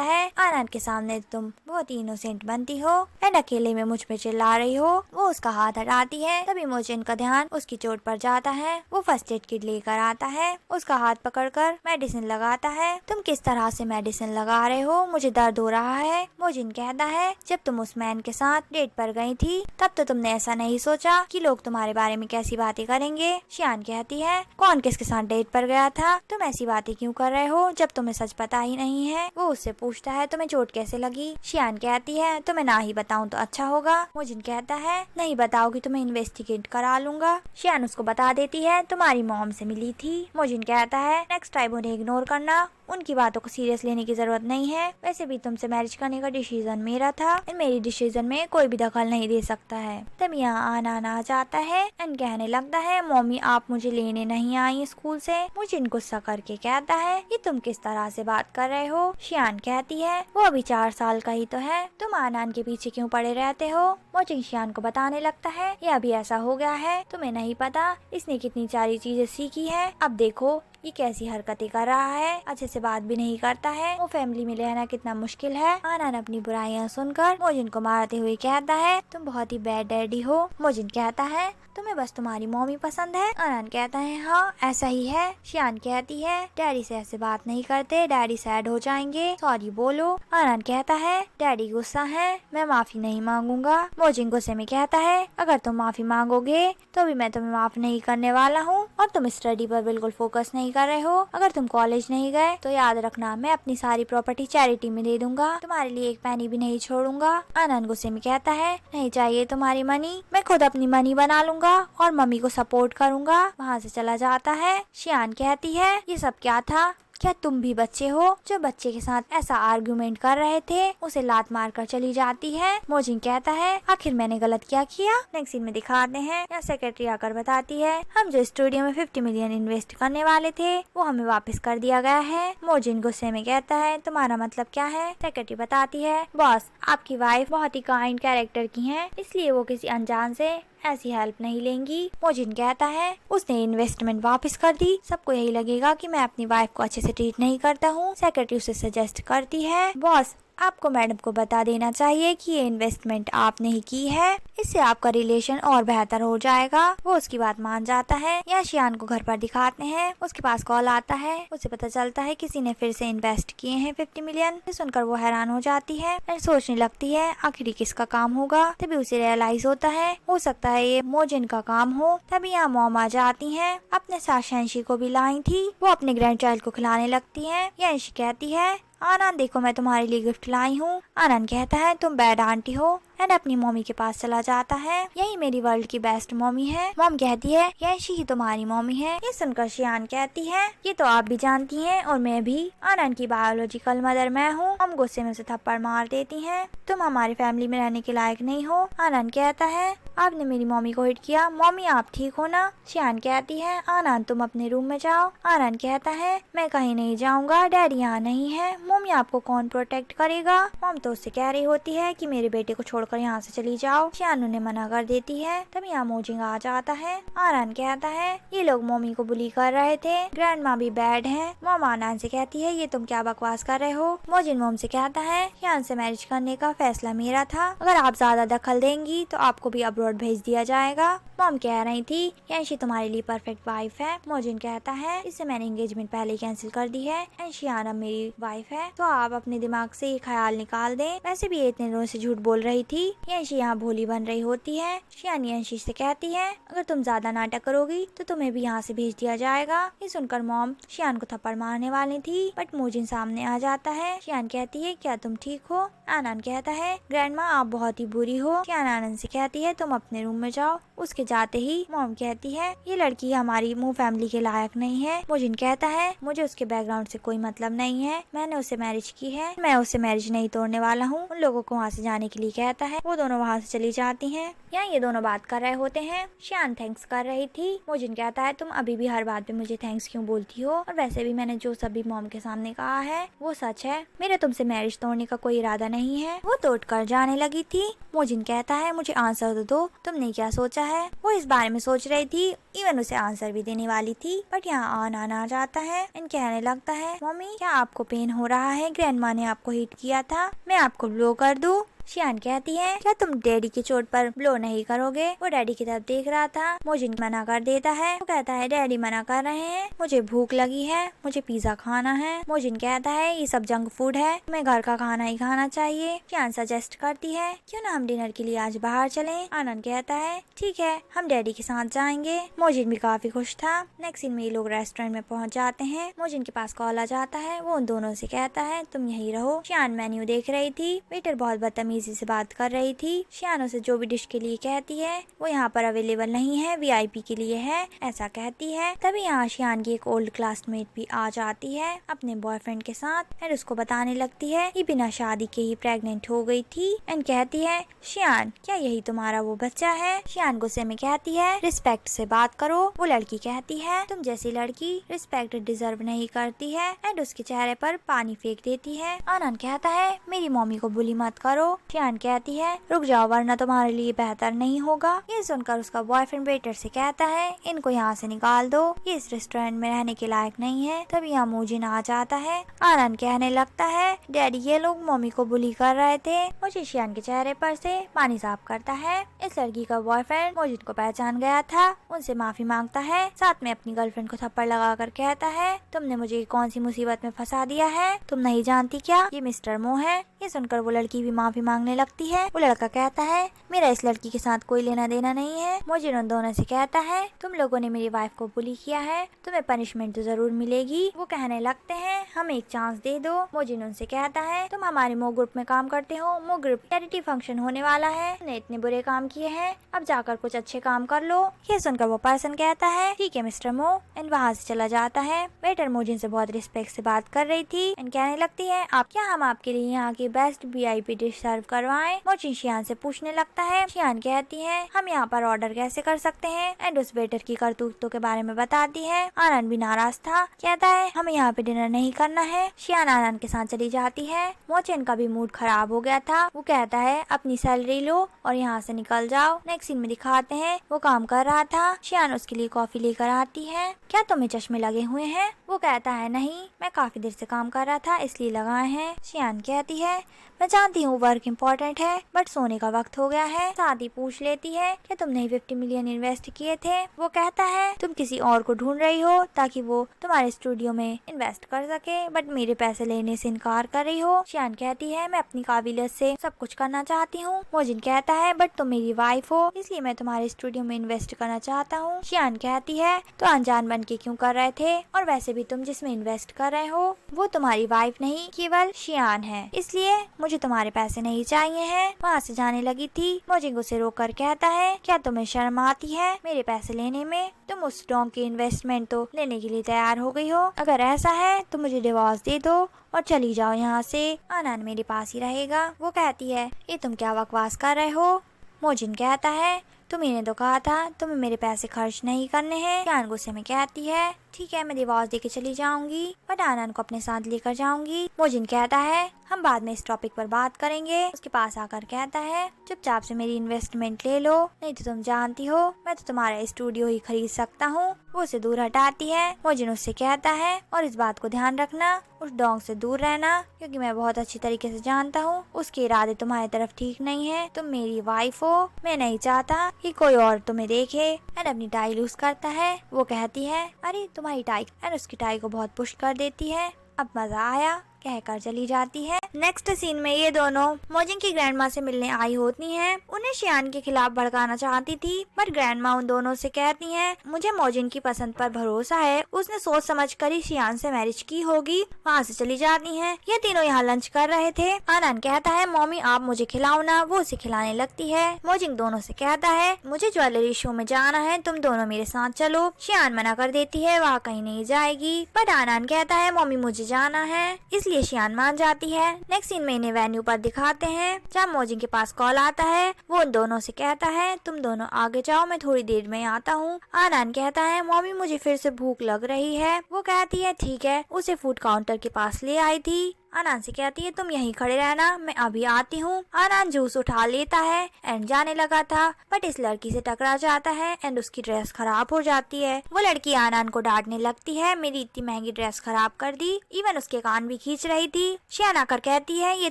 है, आनंद के सामने तुम बहुत ही इनोसेंट बनती हो एंड अकेले में मुझ पे चिल्ला रही हो। वो उसका हाथ हटाती है। तभी मोजिन का ध्यान उसकी चोट पर जाता है। वो फर्स्ट एड किट लेकर आता है। उसका हाथ पकड़कर मेडिसिन लगाता है। तुम किस तरह से मेडिसिन लगा रहे हो, मुझे दर्द हो रहा है। मोजिन कहता है, जब तुम उस मैन के साथ डेट पर गई थी तब तो तुमने ऐसा नहीं सोचा कि लोग तुम्हारे बारे में कैसी बातें करेंगे। शियान कहती है, कौन किसके साथ डेट पर गया था, तुम ऐसी बातें क्यों कर रहे हो जब तुम्हें सच पता ही नहीं है। वो उससे पूछता है, तुम्हें चोट कैसे लगी। शियान कहती है, तुम्हें ना ही बताऊं तो अच्छा होगा। मोजिन कहता है, नहीं बताओगी तो मैं इन्वेस्टिगेट करा लूंगा। शियान उसको बता देती है, तुम्हारी मॉम से मिली थी। मोजिन कहता है, नेक्स्ट टाइम उन्हें इग्नोर करना, उनकी बातों को सीरियस लेने की जरूरत नहीं है। वैसे भी तुमसे मैरिज करने का डिसीजन मेरा था, मेरी डिसीजन में कोई भी दखल नहीं दे सकता है। तब यहाँ आनंद आ जाता है एंड कहने लगता है, मम्मी आप मुझे लेने नहीं आई स्कूल से। मोजिन गुस्सा करके कहता है, ये तुम किस तरह से बात कर रहे हो। शियान कहती है, वो अभी 4 साल का ही तो है, तुम आनंद के पीछे क्यों पड़े रहते हो। मोजिन शियान को बताने लगता है, ये अभी ऐसा हो गया है, तुम्हें नहीं पता इसने कितनी सारी चीजें सीखी है। अब देखो ये कैसी हरकतें कर रहा है, अच्छे से बात भी नहीं करता है। वो फैमिली में रहना कितना मुश्किल है। आनंद अपनी बुराइयां सुनकर मोजिन को मारते हुए कहता है, तुम बहुत ही बैड डैडी हो। मोजिन कहता है, तुम्हें बस तुम्हारी मम्मी पसंद है। आनंद कहता है, हाँ ऐसा ही है। शियान कहती है, डैडी से ऐसे बात नहीं करते, डैडी सैड हो जाएंगे, सॉरी बोलो। आनंद कहता है, डैडी गुस्सा है, मैं माफी नहीं मांगूंगा। मोजिन गुस्से में कहता है, अगर तुम माफी मांगोगे तो भी मैं तुम्हें माफ नहीं करने वाला हूँ, और तुम स्टडी पर बिल्कुल फोकस नहीं कर रहे हो। अगर तुम कॉलेज नहीं गए तो याद रखना, मैं अपनी सारी प्रॉपर्टी चैरिटी में दे दूंगा, तुम्हारे लिए एक पैनी भी नहीं छोड़ूंगा। आनंद गुस्से में कहता है, नहीं चाहिए तुम्हारी मनी, मैं खुद अपनी मनी बना लूंगा और मम्मी को सपोर्ट करूंगा। वहाँ से चला जाता है। शियान कहती है, ये सब क्या था, क्या तुम भी बच्चे हो। जो बच्चे के साथ ऐसा आर्गुमेंट कर रहे थे उसे लात मार कर चली जाती है। मोजिन कहता है, आखिर मैंने गलत क्या किया। नेक्स्ट सीन में दिखाते हैं, यहाँ सेक्रेटरी आकर बताती है, हम जो स्टूडियो में 50 मिलियन इन्वेस्ट करने वाले थे वो हमें वापस कर दिया गया है। मोजिन गुस्से में कहता है, तुम्हारा मतलब क्या है। सेक्रेटरी बताती है, बॉस आपकी वाइफ बहुत ही काइंड कैरेक्टर की है, इसलिए वो किसी अनजान से ऐसी हेल्प नहीं लेंगी। मोजिन कहता है, उसने इन्वेस्टमेंट वापस कर दी, सबको यही लगेगा कि मैं अपनी वाइफ को अच्छे से ट्रीट नहीं करता हूँ। सेक्रेटरी उसे सजेस्ट करती है, बॉस आपको मैडम को बता देना चाहिए कि ये इन्वेस्टमेंट आपने ही की है, इससे आपका रिलेशन और बेहतर हो जाएगा। वो उसकी बात मान जाता है। यहाँ शियान को घर पर दिखाते हैं, उसके पास कॉल आता है, उसे पता चलता है किसी ने फिर से इन्वेस्ट किए हैं 50 मिलियन। सुनकर वो हैरान हो जाती है और सोचने लगती है आखिर किसका काम होगा। तभी उसे रियलाइज होता है हो सकता है ये मोजिन का काम हो। तभी यहाँ मॉम आ जाती है, अपने साथ शैंशी को भी लाई थी, वो अपने ग्रैंड चाइल्ड को खिलाने लगती है। यांशी कहती है, आनंद देखो मैं तुम्हारे लिए गिफ्ट लाई हूँ। आनंद कहता है, तुम बैड आंटी हो, एंड अपनी मम्मी के पास चला जाता है। यही मेरी वर्ल्ड की बेस्ट मम्मी है। मॉम कहती है यशी ही तुम्हारी मम्मी है। ये सुनकर शियान कहती है ये तो आप भी जानती हैं और मैं भी, आनंद की बायोलॉजिकल मदर मैं हूँ। हम गुस्से में उसे थप्पड़ मार देती हैं। तुम हमारी फैमिली में रहने के लायक नहीं हो। आनंद कहता है आपने मेरी मम्मी को हिट किया। मम्मी आप ठीक हो ना? शियान कहती है आनंद तुम अपने रूम में जाओ। आनंद कहता है मैं कहीं नहीं जाऊंगा, डैडी यहाँ नहीं है। मम्मी आपको कौन प्रोटेक्ट करेगा? मॉम तो उससे कह रही होती है कि मेरे बेटे को छोड़कर यहाँ से चली जाओ। शियान उन्हें मना कर देती है। तभी यहाँ मोजिंग आ जाता है। आनंद कहता है ये लोग मम्मी को बुली कर रहे थे, ग्रैंड माँ भी बैड है। मॉम आनंद से कहती है ये तुम क्या बकवास कर रहे हो? मोजिन मॉम से कहता है शियान से मैरिज करने का फैसला मेरा था। अगर आप ज्यादा दखल देंगी तो आपको भी अब्रॉड भेज दिया जाएगा। मॉम कह रही थी यांशी तुम्हारे लिए परफेक्ट वाइफ है। मोजिन कहता है इससे मैंने एंगेजमेंट पहले कैंसिल कर दी है। शियान अब मेरी वाइफ है तो आप अपने दिमाग से ये ख्याल निकाल दें। वैसे भी ये इतने दिनों से झूठ बोल रही थी। यांशी यहाँ भोली बन रही होती है। शियान यांशी से कहती है अगर तुम ज्यादा नाटक करोगी तो तुम्हें भी यहाँ से भेज दिया जाएगा। ये सुनकर मॉम शियान को थप्पड़ मारने वाली थी बट मोजिन सामने आ जाता है। शियान कहती है क्या तुम ठीक हो? आनंद कहता है ग्रैंडमा आप बहुत ही बुरी हो। शियान आनंद से कहती है तुम अपने रूम में जाओ। उसके जाते ही मॉम कहती है ये लड़की हमारी मुंह फैमिली के लायक नहीं है। मोजिन कहता है मुझे उसके बैकग्राउंड से कोई मतलब नहीं है, मैंने उससे मैरिज की है, मैं उससे मैरिज नहीं तोड़ने वाला हूँ। उन लोगों को वहाँ से जाने के लिए कहता है। वो दोनों वहाँ से चली जाती हैं। यहाँ ये दोनों बात कर रहे होते हैं। शियान थैंक्स कर रही थी। मोजिन कहता है तुम अभी भी हर बात पे मुझे थैंक्स क्यों बोलती हो? और वैसे भी मैंने जो सभी मॉम के सामने कहा है वो सच है। मेरा तुमसे मैरिज तोड़ने का कोई इरादा नहीं है। वो तोड़ कर जाने लगी थी। मोजिन कहता है मुझे आंसर तो दो, तुमने क्या सोचा है? वो इस बारे में सोच रही थी, इवन उसे आंसर भी देने वाली थी बट यहाँ आनंद आ जाता है। इन कहने लगता है मम्मी क्या आपको पेन हो रहा है? ग्रैंडमा ने आपको हिट किया था, मैं आपको ब्लो कर दूं? शियान कहती है क्या तुम डैडी की चोट पर ब्लो नहीं करोगे? वो डैडी की तरफ देख रहा था। मोजिन मना कर देता है। वो कहता है डैडी मना कर रहे हैं, मुझे भूख लगी है, मुझे पिज्जा खाना है। मोजिन कहता है ये सब जंक फूड है, मैं घर का खाना ही खाना चाहिए। शियान सजेस्ट करती है क्यों ना हम डिनर के लिए आज बाहर चलें? आनंद कहता है ठीक है हम डैडी के साथ जाएंगे। मोजिन भी काफी खुश था। नेक्स्ट सीन में ये लोग रेस्टोरेंट में पहुंच जाते हैं। मोजिन के पास कॉल आ जाता है। वो उन दोनों से कहता है तुम यही रहो। शियान मेन्यू देख रही थी। वेटर बहुत बदतमीजी से बात कर रही थी। शियान उसे जो भी डिश के लिए कहती है वो यहाँ पर अवेलेबल नहीं है, वीआईपी के लिए है, ऐसा कहती है। तभी यहाँ शियान की एक ओल्ड क्लासमेट भी आ जाती है अपने बॉयफ्रेंड के साथ एंड उसको बताने लगती है ये बिना शादी के ही प्रेग्नेंट हो गई थी एंड कहती है शियान क्या यही तुम्हारा वो बच्चा है? शियान गुस्से में कहती है रिस्पेक्ट से बात करो। वो लड़की कहती है तुम जैसी लड़की रिस्पेक्ट डिजर्व नहीं करती है एंड उसके चेहरे पर पानी फेंक देती है। आनंद कहता है मेरी मम्मी को बुली मत करो। शियान कहती है रुक जाओ वरना तुम्हारे लिए बेहतर नहीं होगा। ये सुनकर उसका बॉयफ्रेंड वेटर से कहता है इनको यहाँ से निकाल दो, ये इस रेस्टोरेंट में रहने के लायक नहीं है। तभी यहाँ मोजिन आ जाता है। आनंद कहने लगता है डैडी ये लोग मम्मी को बुली कर रहे थे। मुझे शियान के चेहरे पर से पानी साफ करता है। इस लड़की का बॉयफ्रेंड मोजिन को पहचान गया था, उनसे माफी मांगता है। साथ में अपनी गर्लफ्रेंड को थप्पड़ लगा कर कहता है तुमने मुझे कौन सी मुसीबत में फंसा दिया है? तुम नहीं जानती क्या ये मिस्टर मो है? ये सुनकर वो लड़की भी माफी मांगने लगती है। वो लड़का कहता है मेरा इस लड़की के साथ कोई लेना देना नहीं है। मोजिन उन दोनों से कहता है तुम लोगों ने मेरी वाइफ को बुली किया है, तुम्हें पनिशमेंट तो जरूर मिलेगी। वो कहने लगते हैं हमें एक चांस दे दो। मोजिन उनसे कहता है तुम हमारे मो ग्रुप में काम करते हो, मो ग्रुप चैरिटी फंक्शन होने वाला है, तुमने इतने बुरे काम किए हैं, अब जाकर कुछ अच्छे काम कर लो। ये सुनकर वो पर्सन कहता है ठीक है मिस्टर मो एंड वहाँ से चला जाता है। वेटर मोजिन से बहुत रिस्पेक्ट से बात कर रही थी एंड कहने लगती है आप क्या हम आपके लिए यहाँ की बेस्ट वीआईपी डिश सर्व करवाएं? मोजिन शियान से पूछने लगता है। शियान कहती है हम यहाँ पर ऑर्डर कैसे कर सकते हैं एंड उस वेटर की करतूतों के बारे में बताती है। आनंद भी नाराज था, कहता है हमें यहाँ पे डिनर नहीं करना है। शियान आनंद के साथ चली जाती है। मोजिन का भी मूड खराब हो गया था। वो कहता है अपनी सैलरी लो और यहाँ से निकल जाओ। नेक्स्ट सीन में दिखाते हैं वो काम कर रहा था। शियान उसके लिए कॉफी लेकर आती है। क्या तुम्हें चश्मे लगे हुए हैं? वो कहता है नहीं मैं काफी देर से काम कर रहा था इसलिए लगाए हैं। शियान कहती है मैं जानती हूँ वर्क इम्पोर्टेंट है बट सोने का वक्त हो गया है। साथ ही पूछ लेती है कि तुमने 50 मिलियन इन्वेस्ट किए थे। वो कहता है तुम किसी और को ढूंढ रही हो ताकि वो तुम्हारे स्टूडियो में इन्वेस्ट कर सके बट मेरे पैसे लेने से इनकार कर रही हो। शियान कहती है मैं अपनी काबिलियत से सब कुछ करना चाहती हूँ। मोजिन कहता है बट तुम मेरी वाइफ हो इसलिए मैं तुम्हारे स्टूडियो में इन्वेस्ट करना चाहता हूँ। शियान कहती है तो अनजान बन के क्यों कर रहे थे और वैसे भी तुम जिसमें इन्वेस्ट कर रहे हो वो तुम्हारी वाइफ नहीं केवल शियान है, इसलिए मुझे तुम्हारे पैसे नहीं चाहिए हैं। वहाँ से जाने लगी थी। मोजिंग उसे रोक कर कहता है, क्या तुम्हें शर्म आती है मेरे पैसे लेने में? तुम उस डॉग की इन्वेस्टमेंट तो लेने के लिए तैयार हो गई हो। अगर ऐसा है तो मुझे डिवोर्स दे दो और चली जाओ यहाँ से। आनन मेरे पास ही रहेगा। वो कहती है, ये तुम क्या बकवास कर रहे हो? मोजिन कहता है, तुम्ही तो कहा था तुम्हें मेरे पैसे खर्च नहीं करने हैं। शियान गुस्से में कहती है, ठीक है मैं डिवोर्स देके चली जाऊंगी, बट आनन को अपने साथ लेकर जाऊंगी। मोजिन कहता है, हम बाद में इस टॉपिक पर बात करेंगे। उसके पास आकर कहता है, चुपचाप से मेरी इन्वेस्टमेंट ले लो, नहीं तो तुम जानती हो मैं तो तुम्हारा स्टूडियो ही खरीद सकता हूँ। वो उसे दूर हटाती है। मोजिन उससे कहता है, और इस बात को ध्यान रखना, उस डॉग से दूर रहना, क्योंकि मैं बहुत अच्छी तरीके से जानता हूँ उसके इरादे तुम्हारी तरफ ठीक नहीं है। तुम मेरी वाइफ हो, मैं नहीं चाहता कि कोई और तुम्हें देखे। एंड अपनी टाई लूज करता है। वो कहती है, अरे तुम्हारी टाई, एंड उसकी टाई को बहुत पुश कर देती है। अब मजा आया कहकर चली जाती है। नेक्स्ट सीन में ये दोनों मोजिन की ग्रैंडमा से मिलने आई होती हैं। उन्हें शियान के खिलाफ भड़काना चाहती थी, बट ग्रैंडमा उन दोनों से कहती हैं, मुझे मोजिन की पसंद पर भरोसा है, उसने सोच समझ कर ही शियान से मैरिज की होगी। वहाँ से चली जाती हैं। ये तीनों यहाँ लंच कर रहे थे। आनन कहता है, मम्मी आप मुझे खिलाओ ना। वो उसे खिलाने लगती है। मोजिन दोनों से कहता है, मुझे ज्वेलरी शो में जाना है, तुम दोनों मेरे साथ चलो। शियान मना कर देती है, वहाँ कहीं नहीं जाएगी, बट आनन कहता है, मम्मी मुझे जाना है, इसलिए शियान मान जाती है। नेक्स्ट सीन में इन्हें वेन्यू पर दिखाते हैं, जहाँ मोजिन के पास कॉल आता है। वो उन दोनों से कहता है, तुम दोनों आगे जाओ, मैं थोड़ी देर में आता हूँ। आनन कहता है, मम्मी मुझे फिर से भूख लग रही है। वो कहती है, ठीक है। उसे फूड काउंटर के पास ले आई थी। आनन से कहती है, तुम यहीं खड़े रहना, मैं अभी आती हूँ। आनन जूस उठा लेता है एंड जाने लगा था, बट इस लड़की से टकरा जाता है एंड उसकी ड्रेस खराब हो जाती है। वो लड़की आनन को डांटने लगती है, मेरी इतनी महंगी ड्रेस खराब कर दी, इवन उसके कान भी खींच रही थी। शियान आकर कहती है, ये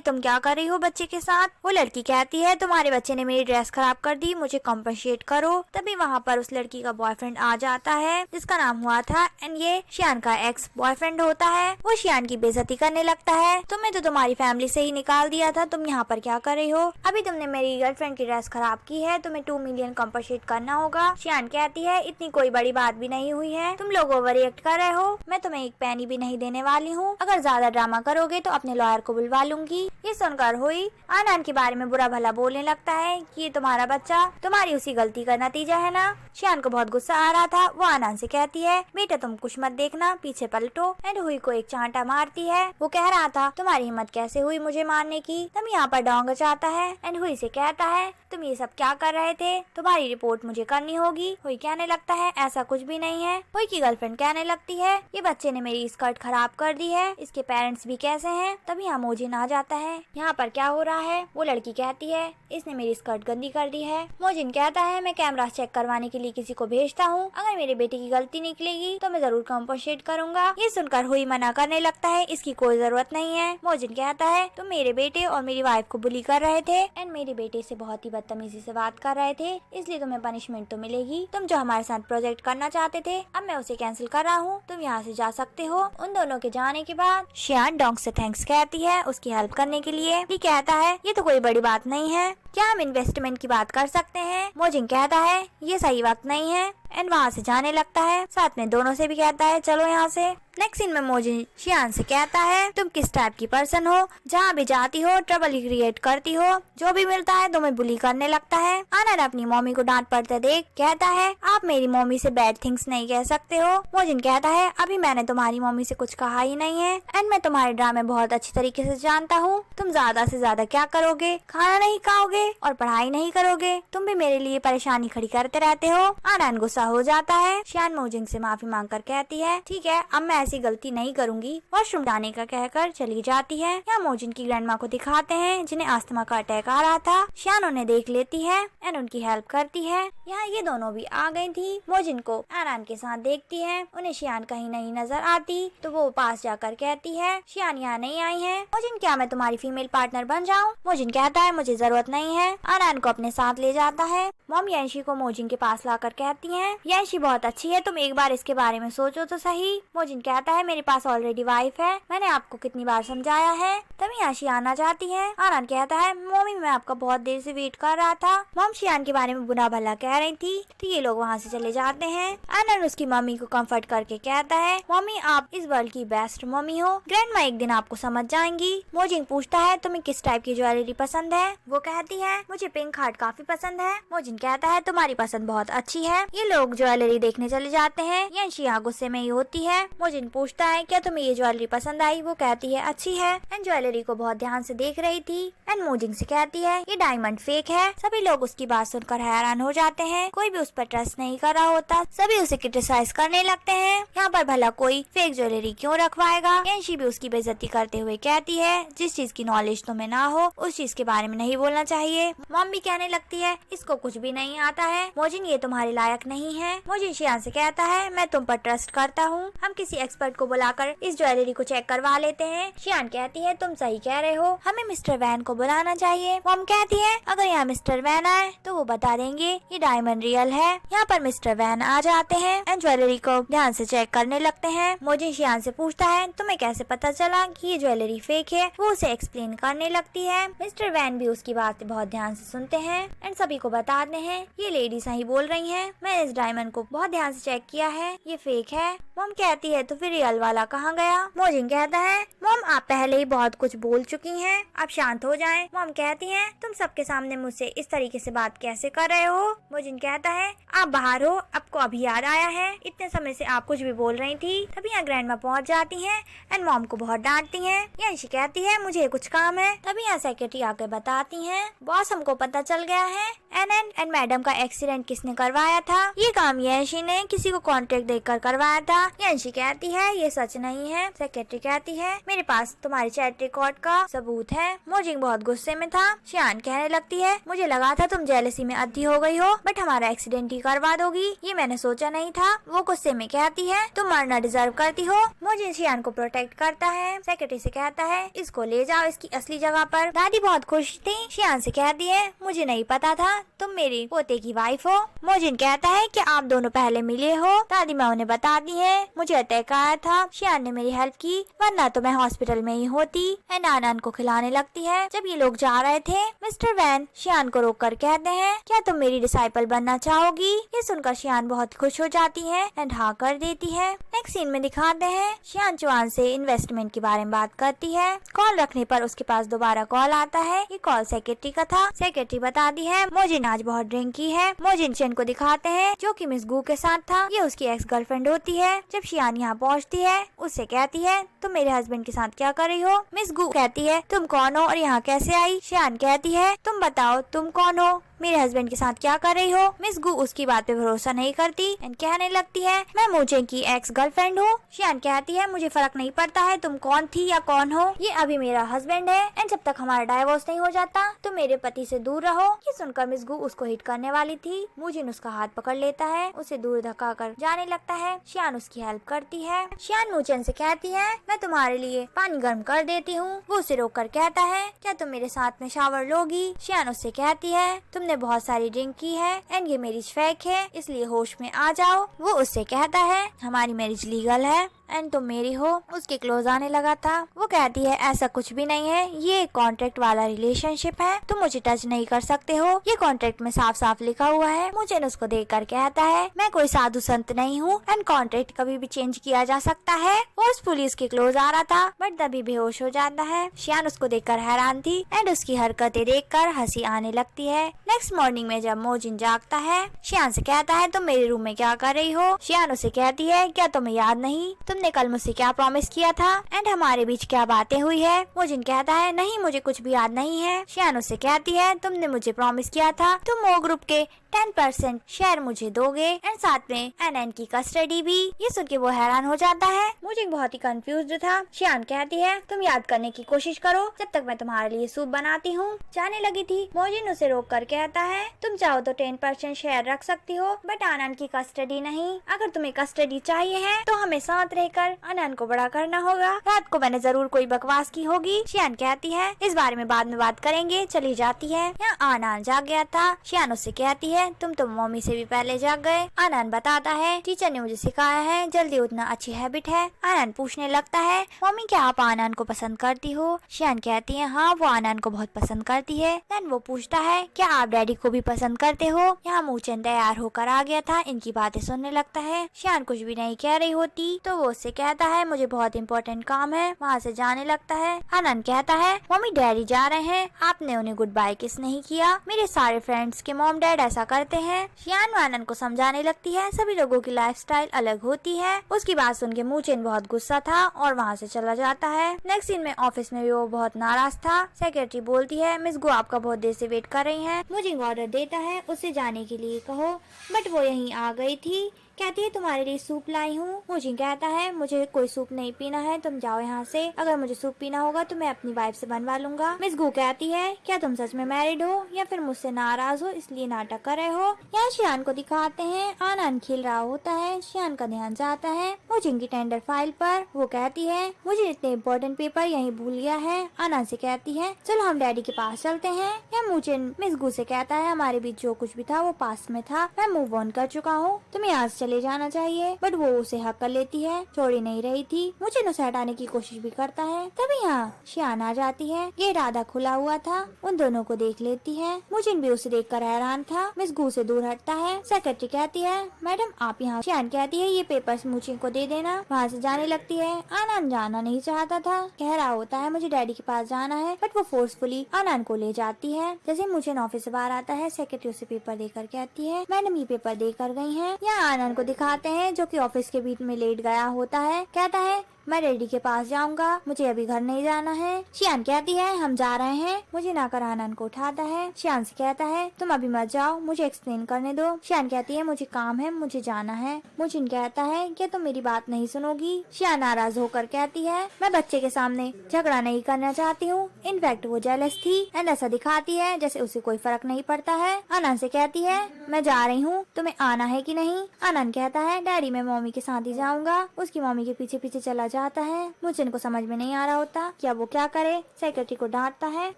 तुम क्या कर रही हो बच्चे के साथ? वो लड़की कहती है, तुम्हारे बच्चे ने मेरी ड्रेस खराब कर दी, मुझे कॉम्पनसेट करो। तभी वहाँ पर उस लड़की का बॉयफ्रेंड आ जाता है, जिसका नाम हुआ था, एंड ये शियान का एक्स बॉयफ्रेंड होता है। वो शियान की बेइज्जती करने लगता है, तुम्हें तो तुम्हारी फैमिली से ही निकाल दिया था, तुम यहाँ पर क्या कर रही हो? अभी तुमने मेरी गर्लफ्रेंड की ड्रेस खराब की है, तुम्हें 2 मिलियन कॉम्पनसेट करना होगा। शियान कहती है, इतनी कोई बड़ी बात भी नहीं हुई है, तुम लोग ओवर रिएक्ट कर रहे हो, मैं तुम्हें एक पैनी भी नहीं देने वाली हूँ, अगर ज्यादा ड्रामा करोगे तो अपने लॉयर को बुलवा लूंगी। ये सुनकर हुई आनन के बारे में बुरा भला बोलने लगता है कि ये तुम्हारा बच्चा तुम्हारी उसी गलती का नतीजा है ना। शियान को बहुत गुस्सा आ रहा था। वो आनन से कहती है, बेटा तुम कुछ मत देखना, पीछे पलटो। एंड हुई को एक चांटा मारती है। वो कह रहा था, तुम्हारी हिम्मत कैसे हुई मुझे मारने की? तब यहाँ पर डोंग चाहता है एंड हुई से कहता है, तुम ये सब क्या कर रहे थे? तुम्हारी रिपोर्ट मुझे करनी होगी। हुई कहने लगता है, ऐसा कुछ भी नहीं है। हुई की गर्लफ्रेंड कहने लगती है, ये बच्चे ने मेरी स्कर्ट खराब कर दी है, इसके पेरेंट्स भी कैसे हैं? तभी यहाँ मोजिन आ जाता है, यहाँ पर क्या हो रहा है? वो लड़की कहती है, इसने मेरी स्कर्ट गंदी कर दी है। मोजिन कहता है, मैं कैमरा चेक करवाने के लिए किसी को भेजता हूँ, अगर मेरे बेटे की गलती निकलेगी तो मैं जरूर कॉम्पनसेट करूंगा। ये सुनकर हुई मना करने लगता है, इसकी कोई जरूरत नहीं है। मोजिन कहता है, तुम मेरे बेटे और मेरी वाइफ को बुली कर रहे थे एंड मेरे बेटे से बहुत ही बदतमीजी से बात कर रहे थे, इसलिए तुम्हें पनिशमेंट तो मिलेगी। तुम जो हमारे साथ प्रोजेक्ट करना चाहते थे, अब मैं उसे कैंसिल कर रहा हूँ, तुम यहाँ से जा सकते हो। उन दोनों के जाने के बाद शियान डोंग से थैंक्स कहती है उसकी हेल्प करने के लिए। ये कहता है, ये तो कोई बड़ी बात नहीं है, क्या हम इन्वेस्टमेंट की बात कर सकते हैं? मोजिन कहता है, ये सही वक्त नहीं है एंड वहाँ से जाने लगता है। साथ में दोनों से भी कहता है, चलो यहाँ से। नेक्स्ट सीन में मोजिन शियान से कहता है, तुम किस टाइप की पर्सन हो, जहाँ भी जाती हो ट्रबल ही क्रिएट करती हो, जो भी मिलता है तुम्हें बुली करने लगता है। आनन अपनी मम्मी को डांट पड़ते देख कहता है, आप मेरी मम्मी से बैड थिंग्स नहीं कह सकते हो। मोजिन कहता है, अभी मैंने तुम्हारी मम्मी से कुछ कहा ही नहीं है एंड मैं तुम्हारे ड्रामे बहुत अच्छी तरीके से जानता हूँ। तुम ज्यादा से ज्यादा क्या करोगे? खाना नहीं खाओगे और पढ़ाई नहीं करोगे, तुम भी मेरे लिए परेशानी खड़ी करते रहते हो। आनन गुस्सा हो जाता है। शियान मोजिन से माफी मांग कर कहती है, ठीक है अब मैं ऐसी गलती नहीं करूंगी। वॉशरूम जाने का कहकर चली जाती है। यहाँ मोजिन की ग्रैंडमा को दिखाते हैं, जिन्हें अस्थमा का अटैक आ रहा था। शियान उन्हें देख लेती है एंड उनकी हेल्प करती है। यहाँ ये दोनों भी आ गई थी। मोजिन को आनन के साथ देखती है, उन्हें शियान कहीं नहीं नजर आती, तो वो पास जाकर कहती है, शियान यहाँ नहीं आई है। मोजिन, क्या मैं तुम्हारी फीमेल पार्टनर बन जाऊँ? मोजिन कहता है, मुझे जरूरत नहीं है। आनन को अपने साथ ले जाता है। मॉम यांशी को मोजिन के पास लाकर कहती है, यांशी बहुत अच्छी है, तुम एक बार इसके बारे में सोचो तो सही। मोजिन कहता है मेरे पास ऑलरेडी वाइफ है, मैंने आपको कितनी बार समझाया है। तभी यांशी आना चाहती है। आनन कहता है मम्मी मैं आपका बहुत देर से वेट कर रहा था। मॉम शियान के बारे में बुरा भला कह रही थी। तो ये लोग वहाँ से चले जाते हैं। आनन उसकी मम्मी को कंफर्ट करके कहता है मम्मी आप इस वर्ल्ड की बेस्ट मम्मी हो, ग्रैंडमा एक दिन आपको समझ जाएंगी। मोजिन पूछता है तुम्हें किस टाइप की ज्वेलरी पसंद है। वो कहती है मुझे पिंक हार्ट काफी पसंद है। मोजिन कहता है तुम्हारी पसंद बहुत अच्छी है। ये लोग ज्वेलरी देखने चले जाते हैं। यांशी यहाँ गुस्से में ही होती है। मोजिन पूछता है क्या तुम्हें ये ज्वेलरी पसंद आई। वो कहती है अच्छी है एंड ज्वेलरी को बहुत ध्यान से देख रही थी। एंड मोजिन से कहती है ये डायमंड फेक है। सभी लोग उसकी बात सुनकर हैरान हो जाते हैं। कोई भी उस पर ट्रस्ट नहीं कर रहा होता। सभी उसे क्रिटिसाइज करने लगते हैं। यहाँ पर भला कोई फेक ज्वेलरी क्यों रखवाएगा। यांशी भी उसकी बेइज्जती करते हुए कहती है जिस चीज की नॉलेज तुम्हें ना हो उस चीज के बारे में नहीं बोलना चाहिए। मॉम भी कहने लगती है इसको कुछ भी नहीं आता है। मोजिन ये तुम्हारे लायक नहीं है। मोजिन शियान से कहता है मैं तुम पर ट्रस्ट करता हूँ, हम किसी एक्सपर्ट को बुलाकर इस ज्वेलरी को चेक करवा लेते हैं। शियान कहती है तुम सही कह रहे हो, हमें मिस्टर वैन को बुलाना चाहिए। मॉम कहती है अगर यहाँ मिस्टर वैन आए तो वो बता देंगे ये डायमंड रियल है। यहाँ पर मिस्टर वैन आ जाते हैं एंड ज्वेलरी को ध्यान से चेक करने लगते हैं। मोजिन शियान से पूछता है तुम्हें कैसे पता चला कि ये ज्वेलरी फेक है। वो उसे एक्सप्लेन करने लगती है। मिस्टर वैन भी उसकी बात बहुत ध्यान से सुनते हैं एंड सभी को बताते हैं ये लेडी सही बोल रही है, मैं इस डायमंड को बहुत ध्यान से चेक किया है, ये फेक है। मॉम कहती है तो फिर रियल वाला कहाँ गया। मोजिन कहता है मॉम आप पहले ही बहुत कुछ बोल चुकी हैं, आप शांत हो जाएं। मॉम कहती है तुम सबके सामने मुझसे इस तरीके से बात कैसे कर रहे हो। मोजिन कहता है आप बाहर हो, आपको अभी याद आया है, इतने समय से आप कुछ भी बोल रही थी। तभी यहाँ ग्रैंडमा पहुँच जाती है एंड मॉम को बहुत डांटती है। यांशी कहती है मुझे कुछ काम है। तभी यहाँ सेक्रेटरी आके बताती है बॉस हमको पता चल गया है एनएन एंड मैडम का एक्सीडेंट किसने करवाया था। ये काम यांशी ने किसी को कॉन्ट्रैक्ट देकर करवाया था। यांशी कहती है ये सच नहीं है। सेक्रेटरी कहती है मेरे पास तुम्हारे चैट रिकॉर्ड का सबूत है। मोजिन बहुत गुस्से में था। शियान कहने लगती है मुझे लगा था तुम जेलसी में अद्धी हो गई हो, बट हमारा एक्सीडेंट ही करवा दोगी, ये मैंने सोचा नहीं था। वो गुस्से में कहती है तुम मरना डिजर्व करती हो। मोजिन शियान को प्रोटेक्ट करता है। सेक्रेटरी से कहता है इसको ले जाओ इसकी असली जगह पर। दादी बहुत खुश थी। शियान से कहती है मुझे नहीं पता था तुम मेरी पोते की वाइफ हो। मोजिन कहता है कि आप दोनों पहले मिले हो। दादी माँ उन्हें बताती है मुझे अटैक आया था, शियान ने मेरी हेल्प की, वरना तो मैं हॉस्पिटल में ही होती। आनन को खिलाने लगती है। जब ये लोग जा रहे थे मिस्टर वैन शियान को रोक कर कहते हैं क्या तुम मेरी डिसाइपल बनना चाहोगी। ये सुनकर शियान बहुत खुश हो जाती है एंड हाँ कर देती है। नेक्स्ट सीन में दिखाते हैं शियान चुआन से इन्वेस्टमेंट के बारे में बात करती है। कॉल रखने पर उसके पास दोबारा कॉल आता है। ये कॉल सेक्रेटरी का था। सेक्रेटरी बताती है मोजिन आज बहुत ड्रिंक की है। मोजिन चेन को दिखाते हैं जो कि मिस गू के साथ था। ये उसकी एक्स गर्लफ्रेंड होती है। जब शियान यहाँ पहुँचती है उससे कहती है तुम मेरे हस्बैंड के साथ क्या कर रही हो। मिस गू कहती है तुम कौन हो और यहाँ कैसे आई। शियान कहती है तुम बताओ तुम कौन हो, मेरे हस्बैंड के साथ क्या कर रही हो। मिस गू उसकी बात पे भरोसा नहीं करती एंड कहने लगती है मैं मोजिन की एक्स गर्लफ्रेंड हूँ। शियान कहती है मुझे फर्क नहीं पड़ता है तुम कौन थी या कौन हो, ये अभी मेरा हस्बैंड है एंड जब तक हमारा डाइवोर्स नहीं हो जाता तो मेरे पति से दूर रहो। ये सुनकर मिस गू उसको हिट करने वाली थी। मोजिन उसका हाथ पकड़ लेता है, उसे दूर धक्का कर जाने लगता है। शियान उसकी हेल्प करती है। शियान मोजिन से कहती है मैं तुम्हारे लिए पानी गर्म कर देती हूँ। वो उसे रोक कर कहता है क्या तुम मेरे साथ में शावर लोगी। शियान उससे कहती है तुमने बहुत सारी ड्रिंक की है एंड ये मैरिज फेक है, इसलिए होश में आ जाओ। वो उससे कहता है हमारी मैरिज लीगल है एंड तुम मेरी हो। उसके क्लोज आने लगा था। वो कहती है ऐसा कुछ भी नहीं है, ये एक कॉन्ट्रैक्ट वाला रिलेशनशिप है, तुम मुझे टच नहीं कर सकते हो, ये कॉन्ट्रैक्ट में साफ साफ लिखा हुआ है। मुझे उसको देखकर कहता है मैं कोई साधु संत नहीं हूँ एंड कॉन्ट्रैक्ट कभी भी चेंज किया जा सकता है। फोर्सफुली उसके क्लोज आ रहा था बट तभी बेहोश हो जाता है। शियान उसको देखकर हैरान थी एंड उसकी हरकतें देखकर हंसी आने लगती है। नेक्स्ट मॉर्निंग में जब मोजिन जागता है शियान से कहता है तुम मेरे रूम में क्या कर रही हो। शियान उसे कहती है क्या तुम्हें याद नहीं तुमने कल मुझसे क्या प्रॉमिस किया था एंड हमारे बीच क्या बातें हुई है। मोजिन कहता है नहीं मुझे कुछ भी याद नहीं है। शियान उससे कहती है तुमने मुझे प्रॉमिस किया था तुम वो ग्रुप के 10% शेयर मुझे दोगे एंड साथ में एनएन की कस्टडी भी। ये सुन के वो हैरान हो जाता है। मुझे बहुत ही कंफ्यूज था। शियान कहती है तुम याद करने की कोशिश करो जब तक मैं तुम्हारे लिए सूप बनाती हूँ। जाने लगी थी। मोजिन उसे रोक कर कहता है तुम चाहो तो 10% शेयर रख सकती हो बट आनंद की कस्टडी नहीं। अगर तुम्हें कस्टडी चाहिए है तो हमें साथ रहकर आनंद को बड़ा करना होगा। रात को मैंने जरूर कोई बकवास की होगी। शियान कहती है इस बारे में बाद में बात करेंगे। चली जाती है। यहाँ आनंद जाग गया था। शियान उससे कहती है है, तुम तो मम्मी से भी पहले जाग गए। आनंद बताता है, टीचर ने मुझे सिखाया है जल्दी उठना अच्छी हैबिट है। आनंद पूछने लगता है, मम्मी क्या आप आनंद को पसंद करती हो? शियान कहती है, हाँ वो आनंद को बहुत पसंद करती है। देन वो पूछता है, क्या आप डैडी को भी पसंद करते हो? यहाँ मूचन तैयार होकर आ गया था, इनकी बातें सुनने लगता है। शियान कुछ भी नहीं कह रही होती तो वो उससे कहता है, मुझे बहुत इंपॉर्टेंट काम है, वहाँ से जाने लगता है। आनंद कहता है, मम्मी डैडी जा रहे हैं, आपने उन्हें गुड बाय किस नहीं किया? मेरे सारे फ्रेंड्स के मॉम डैड ऐसा करते हैं। शियान आनंद को समझाने लगती है, सभी लोगों की लाइफस्टाइल अलग होती है। उसकी बात सुन के मूचन बहुत गुस्सा था और वहाँ से चला जाता है। नेक्स्ट सीन में ऑफिस में भी वो बहुत नाराज था। सेक्रेटरी बोलती है, मिस गो आपका बहुत देर से वेट कर रही हैं। मुझे ऑर्डर देता है उससे जाने के लिए कहो, बट वो यहीं आ गई थी। कहती है, तुम्हारे लिए सूप लाई हूँ। मुझे कहता है, मुझे कोई सूप नहीं पीना है, तुम जाओ यहाँ से। अगर मुझे सूप पीना होगा तो मैं अपनी वाइफ से बनवा लूंगा। मिस गू कहती है, क्या तुम सच में मैरिड हो या फिर मुझसे नाराज हो इसलिए नाटक कर रहे हो? यहाँ शियान को दिखाते हैं, आनंद खेल रहा होता है। शियान का ध्यान जाता है मुझे की टेंडर फाइल पर। वो कहती है, मुझे इतने इम्पोर्टेंट पेपर यहीं भूल गया है। आनंद से कहती है, चलो हम डैडी के पास चलते हैं। या मुझे मिस गू से कहता है, हमारे बीच जो कुछ भी था वो पास में था, मैं मूव ऑन कर चुका हूँ, तुम्हें यहाँ से चले जाना चाहिए। बट वो उसे हक कर लेती है, छोड़ ही नहीं रही थी। मुझे उसे हटाने की कोशिश भी करता है। तभी यहाँ शियान आ जाती है। गेट आधा खुला हुआ था, उन दोनों को देख लेती है। मुझे भी उसे देखकर हैरान था। मिस गू से दूर हटता है। सेक्रेटरी कहती है, मैडम आप यहाँ। शियान कहती है, ये पेपर्स मुझे को दे देना। वहाँ से जाने लगती है। आनंद जाना नहीं चाहता था, कह रहा होता है मुझे डैडी के पास जाना है, बट वो फोर्सफुली आनंद को ले जाती है। जैसे मुझे ऑफिस से बाहर आता है, सेक्रेटरी उसे पेपर देकर कहती है, मैडम ये पेपर देकर गई हैं। यहाँ आनंद को दिखाते हैं जो कि ऑफिस के बीच में लेट गया होता है। कहता है, मैं डैडी के पास जाऊंगा, मुझे अभी घर नहीं जाना है। शियान कहती है, हम जा रहे हैं। मुझे ना कर आनंद को उठाता है। शियान से कहता है, तुम अभी मत जाओ, मुझे एक्सप्लेन करने दो। शियान कहती है, मुझे काम है, मुझे जाना है। मुझे कहता है, क्या तुम मेरी बात नहीं सुनोगी? शियान नाराज होकर कहती है, मैं बच्चे के सामने झगड़ा नहीं करना चाहती हूँ। इनफैक्ट वो जेलस थी एंड ऐसा दिखाती है जैसे उसे कोई फर्क नहीं पड़ता है। आनंद से कहती है, मैं जा रही हूँ, तुम्हें आना है कि नहीं? आनंद कहता है, डैडी मैं मम्मी के साथ ही जाऊंगा। उसकी मम्मी के पीछे पीछे चला जाता है। मुझे इनको समझ में नहीं आ रहा होता क्या वो क्या करे। सेक्रेटरी को डांटता है।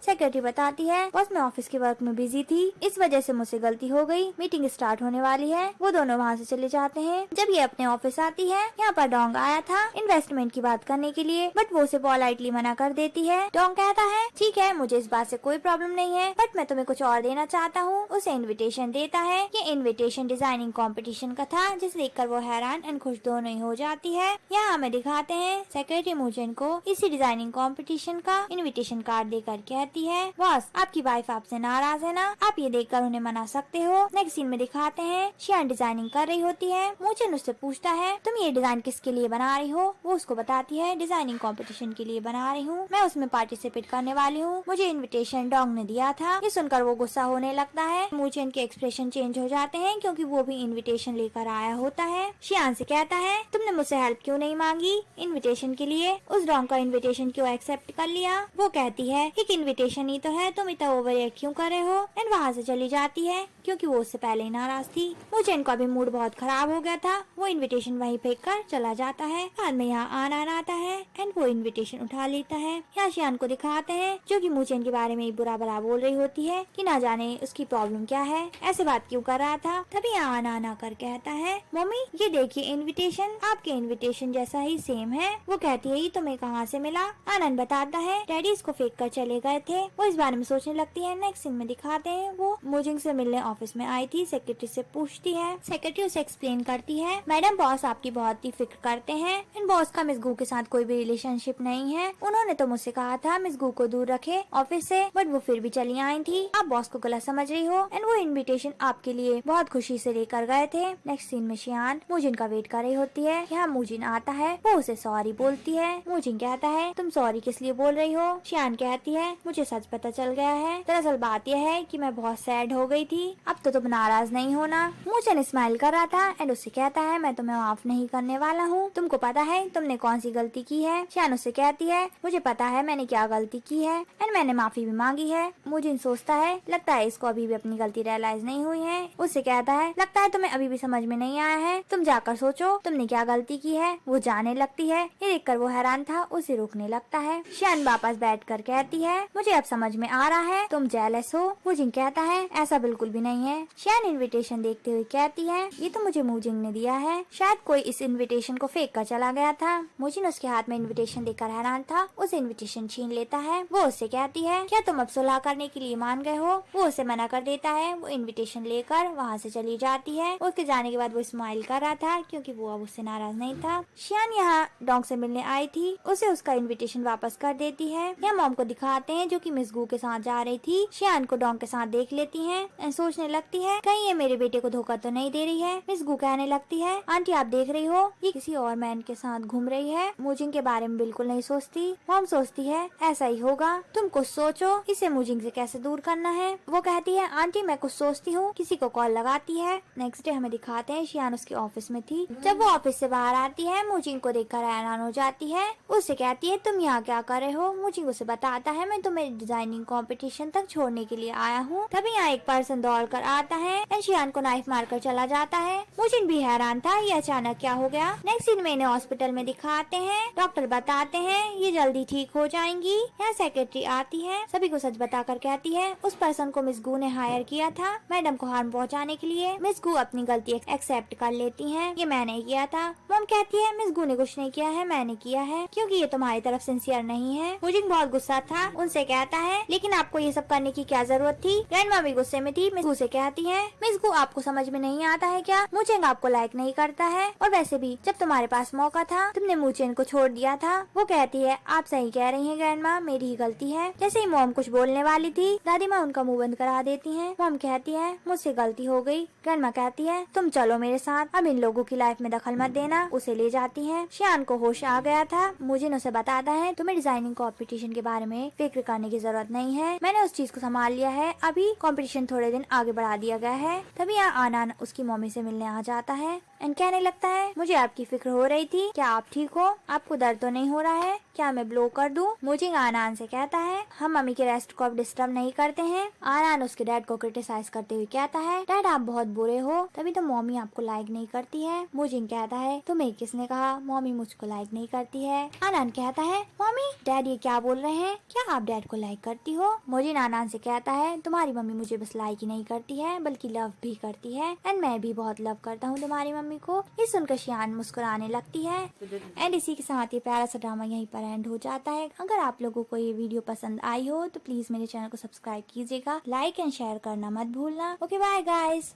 सेक्रेटरी बताती है, बस मैं ऑफिस के वर्क में बिजी थी, इस वजह से मुझसे गलती हो गई। मीटिंग स्टार्ट होने वाली है। वो दोनों वहाँ से चले जाते हैं। जब ये अपने ऑफिस आती है, यहाँ पर डोंग आया था इन्वेस्टमेंट की बात करने के लिए, बट वो उसे पोलाइटली मना कर देती है। डोंग कहता है, ठीक है मुझे इस बात से कोई प्रॉब्लम नहीं है, बट मैं तुम्हें कुछ और देना चाहता हूँ। उसे इन्विटेशन देता है। ये इन्विटेशन डिजाइनिंग कॉम्पिटिशन का था, जिसे देखकर वो हैरान एंड खुश दोनों ही हो जाती है। यहाँ हमें दिखाते हैं सेक्रेटरी मुझेन को इसी डिजाइनिंग कंपटीशन का इनविटेशन कार्ड देकर कहती है, बॉस आपकी वाइफ आपसे नाराज है ना, आप ये देखकर उन्हें मना सकते हो। नेक्स्ट सीन में दिखाते हैं शियान डिजाइनिंग कर रही होती है। मुझेन उससे पूछता है, तुम ये डिजाइन किसके लिए बना रही हो? वो उसको बताती है, डिजाइनिंग कंपटीशन के लिए बना रही हूँ, मैं उसमें पार्टिसिपेट करने वाली हूँ, मुझे इन्विटेशन डोंग ने दिया था। ये सुनकर वो गुस्सा होने लगता है। मुझेन के एक्सप्रेशन चेंज हो जाते हैं क्योंकि वो भी इन्विटेशन लेकर आया होता है। शियान से कहता है, तुमने मुझसे हेल्प क्यों नहीं मांगी इन्विटेशन के लिए? उस डोंग का इन्विटेशन क्यों एक्सेप्ट कर लिया? वो कहती है, एक इन्विटेशन ही तो है, तुम इतना ओवर रिएक्ट क्यों कर रहे हो? एंड वहाँ से चली जाती है क्योंकि वो उससे पहले ही नाराज थी। मुझे इनका भी मूड बहुत खराब हो गया था। वो इन्विटेशन वहीं फेंक कर चला जाता है। बाद में यहाँ आनंद आता है एंड वो इन्विटेशन उठा लेता है। यहाँ शियान को दिखाते हैं जो कि मुझे इनके बारे में बुरा भला बोल रही होती है कि ना जाने उसकी प्रॉब्लम क्या है, ऐसे बात क्यों कर रहा था। तभी यहाँ आनंद आकर कहता है, मम्मी ये देखिए इन्विटेशन आपके इन्विटेशन जैसा ही सेम है। वो कहती है, ये तुम्हें कहाँ से मिला? आनंद बताता है, डैडी इसको फेंक कर चले गए थे। वो इस बारे में सोचने लगती है। नेक्स्ट सीन में दिखाते हैं वो मुझे से मिलने ऑफिस में आई थी। सेक्रेटरी से पूछती है। सेक्रेटरी उसे एक्सप्लेन करती है, मैडम बॉस आपकी बहुत ही फिक्र करते हैं एंड बॉस का मिस गू के साथ कोई भी रिलेशनशिप नहीं है। उन्होंने तो मुझसे कहा था मिस गू को दूर रखे ऑफिस से, बट वो फिर भी चली आई थी। आप बॉस को गलत समझ रही हो एंड वो इन्विटेशन आपके लिए बहुत खुशी से लेकर गए थे। नेक्स्ट सीन में शियान मुजिन का वेट कर रही होती है। यहाँ मुजिन आता है, वो उसे सॉरी बोलती है। मुजिन कहता है, तुम सॉरी किस लिए बोल रही हो? शियान कहती है, मुझे सच पता चल गया है। दरअसल बात यह है कि मैं बहुत सैड हो गई थी। अब तो तुम नाराज नहीं होना। मुजिन स्माइल कर रहा था एंड उससे कहता है, मैं तुम्हें माफ नहीं करने वाला हूँ। तुमको पता है तुमने कौन सी गलती की है? शियान उससे कहती है, मुझे पता है मैंने क्या गलती की है एंड मैंने माफी भी मांगी है। मुजिन सोचता है, लगता है इसको अभी भी अपनी गलती रियलाइज नहीं हुई है। उससे कहता है, लगता है तुम्हें अभी भी समझ में नहीं आया है, तुम जाकर सोचो तुमने क्या गलती की है। वो जाने लगती है। है। ये देखकर वो हैरान था, उसे रोकने लगता है। शियान वापस बैठकर कहती है, मुझे अब समझ में आ रहा है तुम जेलस हो। मूजिंग कहता है, ऐसा बिल्कुल भी नहीं है। शियान इनविटेशन देखते हुए कहती है, ये तो मुझे मूजिंग ने दिया है, शायद कोई इस इनविटेशन को फेंक कर चला गया था। मूजिंग उसके हाथ में इनविटेशन देकर हैरान था, उसे इनविटेशन छीन लेता है। वो उससे कहती है, क्या तुम अब सुलह करने के लिए मान गए हो? वो उसे मना कर देता है। वो इनविटेशन लेकर वहाँ से चली जाती है। उसके जाने के बाद वो स्माइल कर रहा था क्योंकि वो अब उससे नाराज नहीं था। शियान यहाँ डोंग से मिलने आई थी, उसे उसका इनविटेशन वापस कर देती है। यहाँ मॉम को दिखाते हैं जो कि मिस गू के साथ जा रही थी। शियान को डोंग के साथ देख लेती है, सोचने लगती है कहीं ये मेरे बेटे को धोखा तो नहीं दे रही है। मिस गू कहने लगती है, आंटी आप देख रही हो ये किसी और मैन के साथ घूम रही है। मूजिंग के बारे में बिल्कुल नहीं सोचती। मॉम सोचती है ऐसा ही होगा, तुम कुछ सोचो इसे मूजिंग से कैसे दूर करना है। वो कहती है, आंटी मैं कुछ सोचती हूँ। किसी को कॉल लगाती है। नेक्स्ट डे हमें दिखाते हैं शियान उसके ऑफिस में थी। जब वो ऑफिस से बाहर आती है, मूजिंग को देखकर हैरान हो जाती है। उससे कहती है, तुम यहाँ क्या कर रहे हो? मूजिंग उसे बताता है, मैं तुम्हें डिजाइनिंग कंपटीशन तक छोड़ने के लिए आया हूँ। तभी यहाँ एक पर्सन दौड़ कर आता है एंड शियान को नाइफ मारकर चला जाता है। मूजिंग भी हैरान था, ये अचानक क्या हो गया। नेक्स्ट सीन में इन्हें हॉस्पिटल में दिखाते हैं। डॉक्टर बताते हैं ये जल्दी ठीक हो जाएंगी। यहाँ सेक्रेटरी आती है, सभी को सच बताकर कहती है, उस पर्सन को मिस गू ने हायर किया था मैडम को हार्म पहुँचाने के लिए। मिस गू अपनी गलती एक्सेप्ट कर लेती है, ये मैंने किया था। मॉम कहती है, मिस गू ने कुछ नहीं किया है, मैंने किया है, क्योंकि ये तुम्हारी तरफ सिंसियर नहीं है। मूजिंग बहुत गुस्सा था, उनसे कहता है, लेकिन आपको ये सब करने की क्या जरूरत थी? ग्रैंडमा भी गुस्से में थी। मिस गू से कहती है, मिस गू आपको समझ में नहीं आता है क्या? मूजिंग आपको लाइक नहीं करता है, और वैसे भी जब तुम्हारे पास मौका था तुमने मूजिंग को छोड़ दिया था। वो कहती है, आप सही कह रही हैं ग्रैंडमा, मेरी ही गलती है। जैसे ही मॉम कुछ बोलने वाली थी, दादी माँ उनका मुंह बंद करा देती हैं। मॉम कहती है, मुझसे गलती हो गई। ग्रैंडमा कहती है, तुम चलो मेरे साथ, अब इन लोगों की लाइफ में दखल मत देना। उसे ले जाती है। शियान को होश आ गया था। मूजिन उसे बताता है, तुम्हें डिजाइनिंग कंपटीशन के बारे में फिक्र करने की जरूरत नहीं है, मैंने उस चीज को संभाल लिया है। अभी कंपटीशन थोड़े दिन आगे बढ़ा दिया गया है। तभी यहाँ आनान उसकी मम्मी से मिलने आ जाता है एंड कहने लगता है, मुझे आपकी फिक्र हो रही थी, क्या आप ठीक हो? आपको दर्द तो नहीं हो रहा है? क्या मैं ब्लो कर दूं? मूजिंग आनान से कहता है, हम मम्मी के रेस्ट को अब डिस्टर्ब नहीं करते हैं। आनान उसके डैड को क्रिटिसाइज करते हुए कहता है, डैड आप बहुत बुरे हो, तभी तो मम्मी आपको लाइक नहीं करती है। मूजिंग कहता है, तुम्हें किसने कहा मम्मी मुझको लाइक नहीं करती है? आनान कहता है, मम्मी डैड ये क्या बोल रहे हैं, क्या आप डैड को लाइक करती हो? मूजिंग आनान से कहता है, तुम्हारी मम्मी मुझे बस लाइक ही नहीं करती है बल्कि लव भी करती है, एंड मैं भी बहुत लव करता हूँ तुम्हारी मम्मी को। ये सुनकर शियान मुस्कुराने लगती है। एंड इसी के साथ ये प्यारा सा ड्रामा यहीं पर एंड हो जाता है। अगर आप लोगों को ये वीडियो पसंद आई हो तो प्लीज मेरे चैनल को सब्सक्राइब कीजिएगा, लाइक एंड शेयर करना मत भूलना। Okay bye guys.